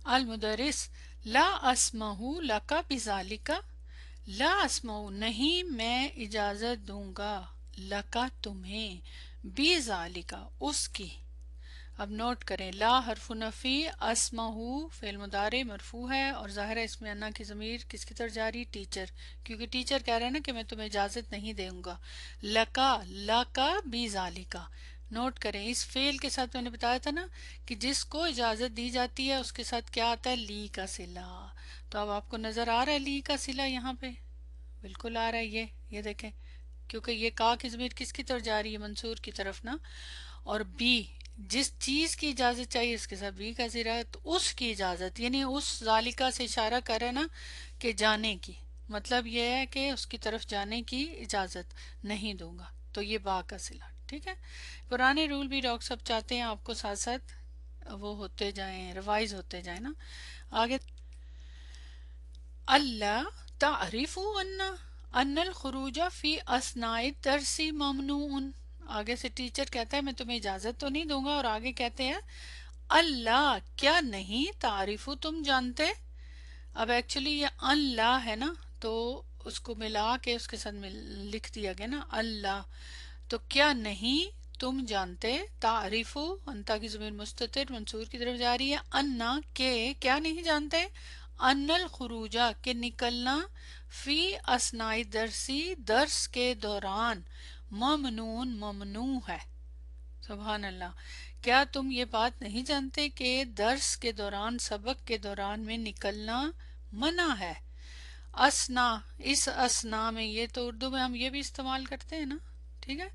Speaker 2: المدرس لا اسمح لک بذالک، لا اسمع نہیں میں اجازت دوں گا، لکا تمہیں، بذالک اس کی. اب نوٹ کریں، لا حرف نفی، اسمع فعل مضارع مرفوع ہے، اور ظاہر ہے اس میں انا کی ضمیر کس کی طرف جاری؟ ٹیچر، کیونکہ ٹیچر کہہ رہے ہیں نا کہ میں تمہیں اجازت نہیں دوں گا. لکا، لکا بذالک. نوٹ کریں اس فعل کے ساتھ میں نے بتایا تھا نا کہ جس کو اجازت دی جاتی ہے اس کے ساتھ کیا آتا ہے؟ لی کا صلہ. تو اب آپ کو نظر آ رہا ہے لی کا صلہ یہاں پہ؟ بالکل آ رہا ہے. یہ دیکھیں، کیونکہ یہ کا کی ضمیر کس کی طرف جا رہی ہے؟ منصور کی طرف نا. اور بی، جس چیز کی اجازت چاہیے اس کے ساتھ بی کا صیغہ ہے، تو اس کی اجازت، یعنی اس ذالکہ سے اشارہ کر رہے نا کہ جانے کی، مطلب یہ ہے کہ اس کی طرف جانے کی اجازت نہیں دوں گا، تو یہ با کا صلہ. ٹھیک ہے. پرانے رول بھی ڈاکٹر صاحب چاہتے ہیں آپ کو ساتھ ساتھ وہ ہوتے جائیں، ریوائز ہوتے جائیں نا. آگے، اللہ تعریف ان الخروج فی اثناء الدرس ممنوع. آگے سے ٹیچر کہتا ہے میں تمہیں اجازت تو نہیں دوں گا، اور آگے کہتے ہیں اللہ، کیا نہیں، تعریف تم جانتے، اب ایکچولی یہ اللہ ہے نا، تو اس کو ملا کے اس کے ساتھ لکھ دیا گیا نا اللہ. تو کیا نہیں تم جانتے، تعریفو انتا کی ضمیر مستتر منصور کی طرف جا رہی ہے، انا کہ کیا نہیں جانتے، ان الخروجہ کہ نکلنا، فی اسنائی درسی درس کے دوران، ممنون ممنوع ہے. سبحان اللہ. کیا تم یہ بات نہیں جانتے کہ درس کے دوران، سبق کے دوران میں نکلنا منع ہے. اسنا، اس اسنا میں، یہ تو اردو میں ہم یہ بھی استعمال کرتے ہیں نا، ٹھیک ہے.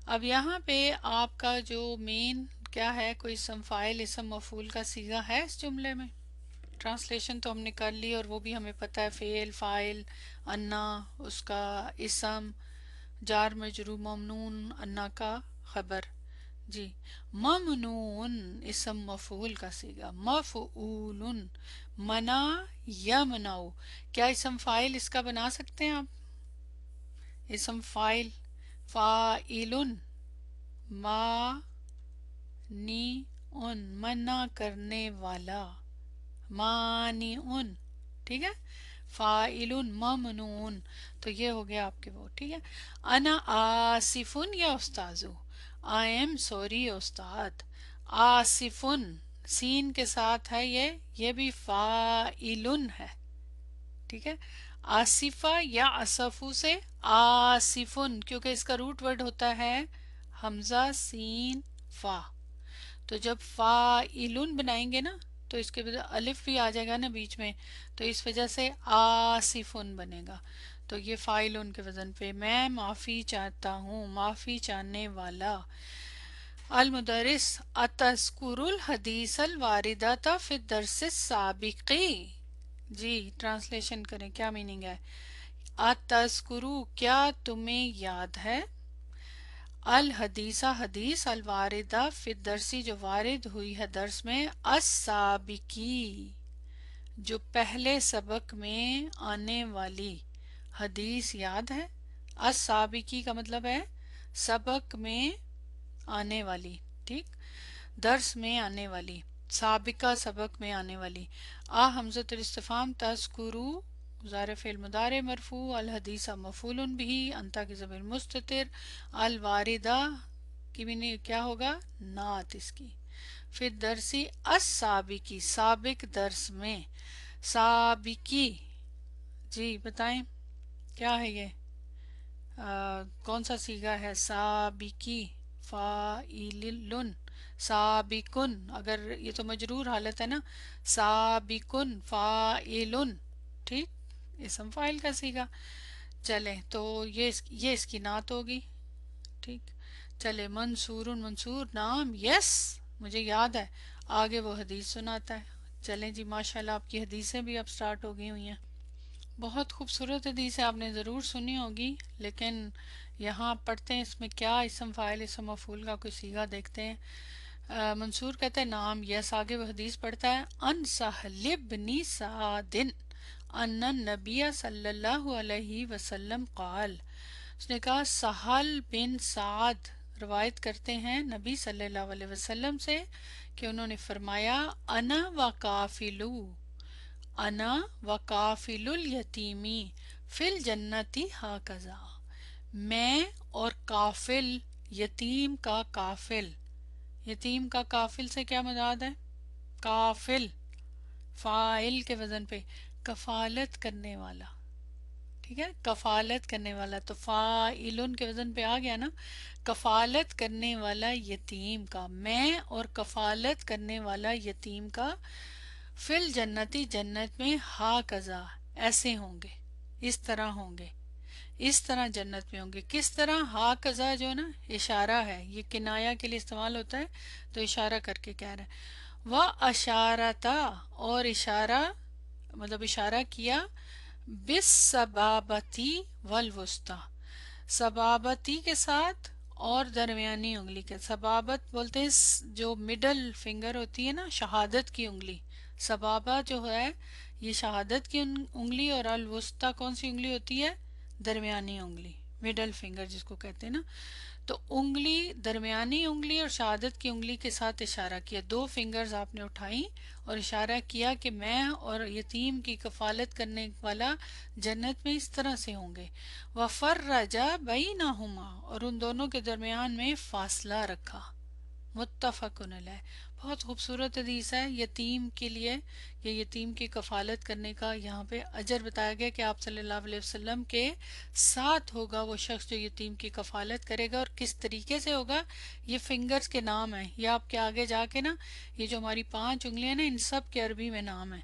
Speaker 2: اب یہاں پہ آپ کا جو مین کیا ہے، کوئی اسم فاعل اسم مفعول کا صیغہ ہے اس جملے میں. ٹرانسلیشن تو ہم نے کر لی اور وہ بھی ہمیں پتہ ہے، فعل فاعل انا اس کا اسم، جار مجرور ممنون انا کا خبر. جی ممنون اسم مفعول کا صیغہ، مفعول منع یمنع. کیا اسم فاعل اس کا بنا سکتے ہیں آپ؟ اسم فاعل فاعل مانع، منع کرنے والا، مانع، ٹھیک ہے. فاعل ممنون، تو یہ ہو گیا آپ کے وہ، ٹھیک ہے. انا آصفن یا استاذو، آئی ایم سوری استاد. آصفن سین کے ساتھ ہے، یہ بھی فاعل ہے، ٹھیک ہے. آصفہ یا اصفو سے آصفن، کیونکہ اس کا روٹ ورڈ ہوتا ہے حمزہ سین فا. تو جب فاعلن بنائیں گے نا تو اس کے بعد الف بھی آ جائے گا نا بیچ میں، تو اس وجہ سے آصفن بنے گا. تو یہ فاعلن کے وزن پہ. میں معافی چاہتا ہوں، معافی چاہنے والا. المدرس اتذکر الحدیث الواردہ فی الدرس السابقی. جی ٹرانسلیشن کریں، کیا میننگ ہے. اتذکرو کیا تمہیں یاد ہے، الحدیثہ حدیث، الواردہ فی الدرسی جو وارد ہوئی ہے درس میں، السابقی جو پہلے سبق میں آنے والی حدیث یاد ہے. السابقی کا مطلب ہے سبق میں آنے والی، ٹھیک، درس میں آنے والی، سابقہ سبق میں آنے والی. حمزۃ الاستفہام تذکرو مضارع فعل مضارع مرفوع، الحدیث مفعول بھی، انتا کی ضمیر مستتر، الواردہ کی بھی کیا ہوگا، نعت اس کی. پھر درسی السابقی سابق درس میں، سابقی. جی بتائیں کیا ہے یہ، کون سا صیغہ ہے، سابقی، فاعلن، سابقن، اگر یہ تو مجرور حالت ہے نا، سابقن فاعلن، ٹھیک، اسم فاعل کا صیغہ. چلیں تو یہ اس کی نعت ہوگی، ٹھیک. چلے منصور، منصور نام، یس مجھے یاد ہے، آگے وہ حدیث سناتا ہے. چلیں جی ماشاءاللہ آپ کی حدیثیں بھی اب سٹارٹ ہو گئی ہوئی ہیں. بہت خوبصورت حدیث ہے، آپ نے ضرور سنی ہوگی، لیکن یہاں پڑھتے ہیں اس میں کیا اسم فاعل اسم مفعول کا کوئی صیغہ دیکھتے ہیں. منصور کہتا ہے نام، یس، آگے وہ حدیث پڑھتا ہے. ان سہل بن سعد ان النبی صلی اللہ علیہ وسلم قال، اس نے کہا سہل بن سعد روایت کرتے ہیں نبی صلی اللہ علیہ وسلم سے کہ انہوں نے فرمایا، انا وکافلو، انا وکافل الیتیمی فی الجنتی ہاکذا، میں اور کافل، یتیم کا کافل، یتیم کا کافل سے کیا مراد ہے، کافل فاعل کے وزن پہ، کفالت کرنے والا، ٹھیک ہے، کفالت کرنے والا، تو فاعلن کے وزن پہ آ گیا نا، کفالت کرنے والا یتیم کا، میں اور کفالت کرنے والا یتیم کا، فی الجنتی جنت میں، ہاکذا ایسے ہوں گے، اس طرح ہوں گے، اس طرح جنت میں ہوں گے. کس طرح، ہاکذا جو نا اشارہ ہے، یہ کنایا کے لیے استعمال ہوتا ہے، تو اشارہ کر کے کہہ رہا ہے. وہ اشارتا اور اشارہ مطلب اشارہ کیا، بس سبابتی والوسطی، سبابتی کے ساتھ اور درمیانی انگلی کے. سبابت بولتے ہیں جو مڈل فنگر ہوتی ہے نا، شہادت کی انگلی، سبابہ جو ہے یہ شہادت کی انگلی، اور الوسطی کون سی انگلی ہوتی ہے، درمیانی انگلی، مڈل فنگر جس کو کہتے ہیں نا. تو انگلی، درمیانی انگلی اور شہادت کی انگلی کے ساتھ اشارہ کیا، دو فنگرز آپ نے اٹھائی اور اشارہ کیا کہ میں اور یتیم کی کفالت کرنے والا جنت میں اس طرح سے ہوں گے۔ وَفَرَّجَ بَيْنَهُمَا، اور ان دونوں کے درمیان میں فاصلہ رکھا۔ متفق علیہ۔ بہت خوبصورت حدیث ہے یتیم کے لیے، یہ یتیم کی کفالت کرنے کا یہاں پہ اجر بتایا گیا کہ آپ صلی اللہ علیہ وسلم کے ساتھ ہوگا وہ شخص جو یتیم کی کفالت کرے گا، اور کس طریقے سے ہوگا، یہ فنگرز کے نام ہیں، یہ آپ کے آگے جا کے نا یہ جو ہماری 5 انگلیاں نا ان سب کے عربی میں نام ہیں۔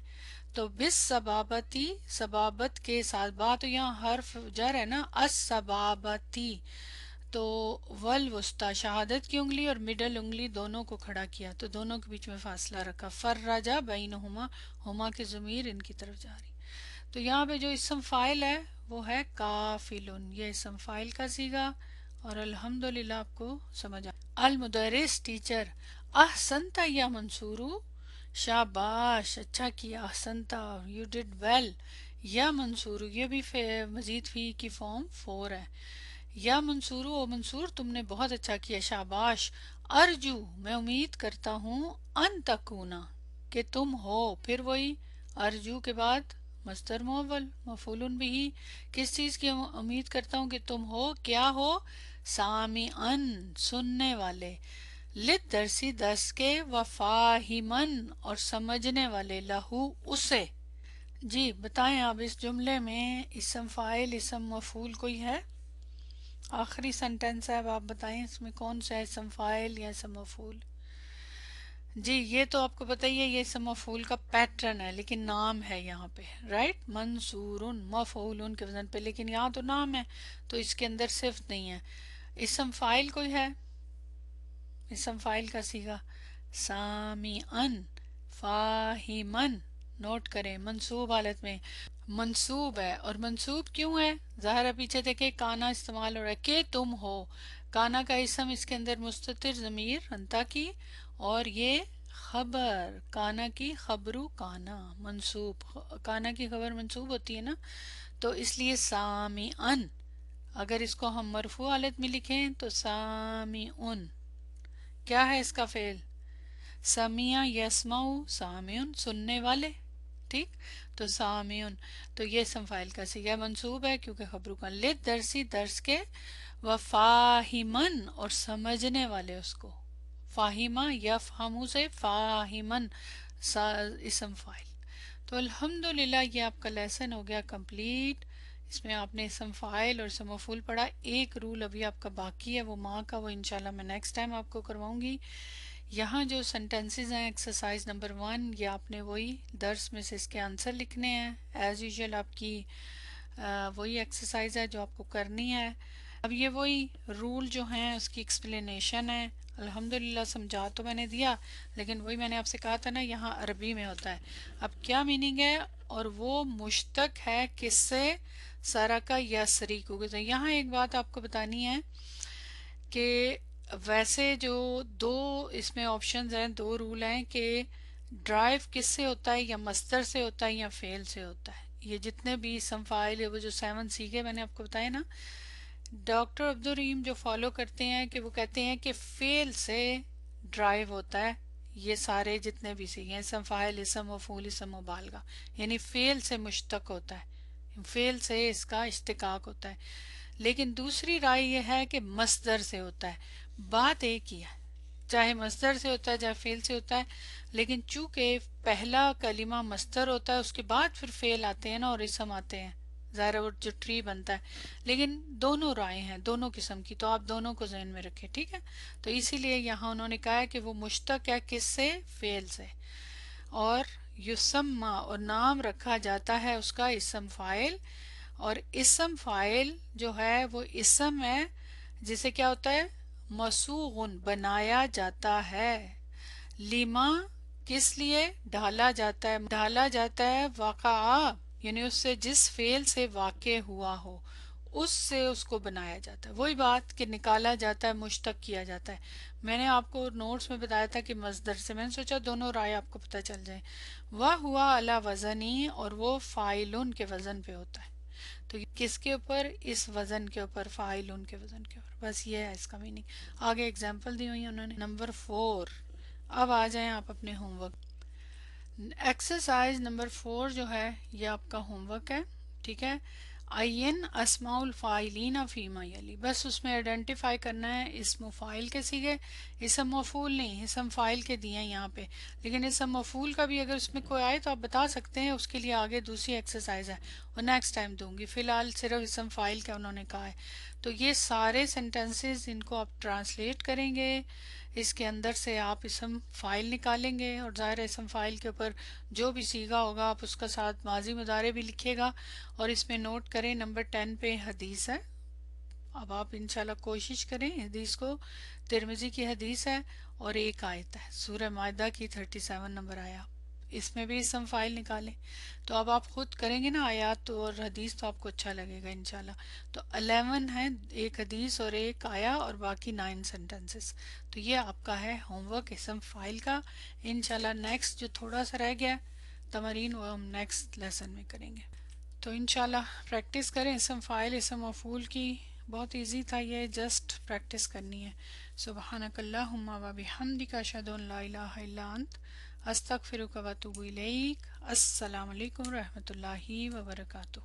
Speaker 2: تو بس سبابتی، سبابت کے ساتھ، بات تو یہاں حرف جر ہے نا، اس سبابتی، تو والوسطی شہادت کی انگلی اور مڈل انگلی دونوں کو کھڑا کیا، تو دونوں کے بیچ میں فاصلہ رکھا۔ فرجا بینہما، ہما کے ضمیر ان کی طرف جا رہی۔ تو یہاں پہ جو اسم فاعل ہے وہ ہے کافلن، یہ اسم فاعل کا صیغہ، اور الحمدللہ آپ کو سمجھ آ المدرس ٹیچر، احسنتا یا منصورو، شاباش اچھا کیا، احسنتا یو ڈیڈ ویل، یا منصورو یہ بھی مزید فی کی فارم 4 ہے، یا منصورو او منصور تم نے بہت اچھا کیا، شاباش، ارجو میں امید کرتا ہوں، ان تکونا کہ تم ہو، پھر وہی ارجو کے بعد مصدر مؤول مفعول بھی، کس چیز کی امید کرتا ہوں کہ تم ہو، کیا ہو، سامعن سننے والے، لت درسی درس کے، وفاہمن اور سمجھنے والے، لہو اسے۔ جی بتائیں اب اس جملے میں اسم فاعل اسم مفعول کوئی ہے؟ آخری سنٹنس ہے، اب آپ بتائیں اس میں کون سا ہے اسم فاعل یا اسم مفعول؟ جی یہ تو آپ کو پتہ ہی ہے، یہ اسم مفعول کا پیٹرن ہے، لیکن نام ہے یہاں پہ، رائٹ، منصور مفعول کے وزن پہ، لیکن یہاں تو نام ہے تو اس کے اندر صفت نہیں ہے۔ اسم فاعل کوئی ہے؟ اسم فاعل کا صیغہ سامعن، فاہمن، نوٹ کریں، منصوب حالت میں منصوب ہے، اور منصوب کیوں ہے؟ ظاہر ہے پیچھے دیکھیں کانا استعمال ہو رہا ہے کہ تم ہو، کانا کا اسم اس کے اندر مستتر ضمیر انتا کی، اور یہ خبر کانا کی، خبرو کانا منصوب، کانا کی خبر منصوب ہوتی ہے نا، تو اس لیے سامعن، اگر اس کو ہم مرفوع حالت میں لکھیں تو سامعن کیا ہے اس کا فعل؟ سمیع یسمعو، سامعن سننے والے، ٹھیک، تو سامعن، تو یہ اسم فاعل کا صیغہ منصوب ہے کیونکہ خبرو کا، لت درسی درس کے، وفاہمن اور سمجھنے والے اس کو، فاہمہ یفہمو سے فاہمن اسم فاعل۔ تو الحمدللہ یہ آپ کا لیسن ہو گیا کمپلیٹ، اس میں آپ نے اسم فاعل اور اسم مفعول پڑھا۔ ایک رول ابھی آپ کا باقی ہے وہ ماں کا، وہ انشاءاللہ میں نیکسٹ ٹائم آپ کو کرواؤں گی۔ یہاں جو سنٹینسز ہیں ایکسرسائز نمبر 1، یہ آپ نے وہی درس میں سے اس کے آنسر لکھنے ہیں، ایز یوزول آپ کی وہی ایکسرسائز ہے جو آپ کو کرنی ہے۔ اب یہ وہی رول جو ہیں اس کی ایکسپلینیشن ہے، الحمدللہ سمجھا تو میں نے دیا، لیکن وہی میں نے آپ سے کہا تھا نا یہاں عربی میں ہوتا ہے۔ اب کیا میننگ ہے، اور وہ مشتق ہے کس سے، سرکا یا سریکو کے۔ یہاں ایک بات آپ کو بتانی ہے کہ ویسے جو دو اس میں آپشنز ہیں، دو رول ہیں کہ ڈرائیو کس سے ہوتا ہے، یا مصدر سے ہوتا ہے یا فعل سے ہوتا ہے۔ یہ جتنے بھی اسم فاعل ہے وہ جو 7 سیکھے میں نے آپ کو بتایا نا، ڈاکٹر عبدالرحیم جو فالو کرتے ہیں کہ وہ کہتے ہیں کہ فعل سے ڈرائیو ہوتا ہے، یہ سارے جتنے بھی سیکھے ہیں، اسم فاعل، اسم مفعول، اسم مبالغہ، یعنی فعل سے مشتق ہوتا ہے، فعل سے اس کا اشتقاق ہوتا ہے۔ لیکن دوسری رائے یہ ہے کہ مصدر سے ہوتا ہے، بات ایک ہی ہے، چاہے مصدر سے ہوتا ہے چاہے فعل سے ہوتا ہے، لیکن چونکہ پہلا کلمہ مصدر ہوتا ہے اس کے بعد پھر فعل آتے ہیں نا اور اسم آتے ہیں، ظاہر ہے وہ جو ٹری بنتا ہے، لیکن دونوں رائے ہیں دونوں قسم کی، تو آپ دونوں کو ذہن میں رکھیں، ٹھیک ہے۔ تو اسی لیے یہاں انہوں نے کہا ہے کہ وہ مشتق ہے کس سے، فعل سے، اور یسمى اور نام رکھا جاتا ہے اس کا اسم فاعل، اور اسم فاعل جو ہے وہ اسم ہے جسے کیا ہوتا ہے، مسوغن بنایا جاتا ہے، لما کس لیے، ڈھالا جاتا ہے، ڈھالا جاتا ہے، واقعہ یعنی اس سے جس فعل سے واقع ہوا ہو اس سے اس کو بنایا جاتا ہے، وہی بات کہ نکالا جاتا ہے، مشتق کیا جاتا ہے۔ میں نے آپ کو نوٹس میں بتایا تھا کہ مصدر سے، میں نے سوچا دونوں رائے آپ کو پتہ چل جائے، وہ ہوا علی وزنی، اور وہ فاعلن کے وزن پہ ہوتا ہے۔ تو کس کے اوپر؟ اس وزن کے اوپر، فاعلون کے وزن کے اوپر. بس یہ ہے اس کا میننگ. آگے ایگزامپل دی ہوئی ہیں انہوں نے. نمبر 4. اب آ جائیں آپ اپنے ہوم ورک. ایکسرسائز نمبر 4 جو ہے یہ آپ کا ہوم ورک ہے. ٹھیک ہے. عین اسماء الفاعلین فیما یلی، بس اس میں آئیڈینٹیفائی کرنا ہے اسم فاعل کے سیگے. اسم مفعول نہیں، اسم فاعل کے دیے ہیں یہاں پہ، لیکن اسم مفعول کا بھی اگر اس میں کوئی آئے تو آپ بتا سکتے ہیں. اس کے لیے آگے دوسری ایکسرسائز ہے، وہ نیکسٹ ٹائم دوں گی. فی الحال صرف اسم فاعل کا انہوں نے کہا ہے. تو یہ سارے سینٹینسز ان کو آپ ٹرانسلیٹ کریں گے. اس کے اندر سے آپ اسم فاعل نکالیں گے، اور ظاہر اسم فاعل کے اوپر جو بھی صیغہ ہوگا آپ اس کا ساتھ ماضی مضارع بھی لکھیے گا. اور اس میں نوٹ کریں نمبر 10 پہ حدیث ہے. اب آپ انشاءاللہ کوشش کریں حدیث کو. ترمذی کی حدیث ہے اور ایک آیت ہے سورہ مائدہ کی 37 نمبر آیا. اس میں بھی اسم فاعل نکالیں. تو اب آپ خود کریں گے نا آیات تو اور حدیث تو آپ کو اچھا لگے گا انشاءاللہ. تو 11 ہے، ایک حدیث اور ایک آیا اور باقی 9 سینٹنسز. تو یہ آپ کا ہے ہوم ورک اسم فاعل کا. انشاءاللہ نیکسٹ جو تھوڑا سا رہ گیا تمارین وہ ہم نیکسٹ لیسن میں کریں گے. تو انشاءاللہ پریکٹس کریں اسم فاعل اسم مفعول کی. بہت ایزی تھا یہ، جسٹ پریکٹس کرنی ہے. سبحانک اللہم و بحمدک اشہد ان لا الہ الا انت استغفرک و اتوب الیک. السلام علیکم رحمۃ اللہ وبرکاتہ.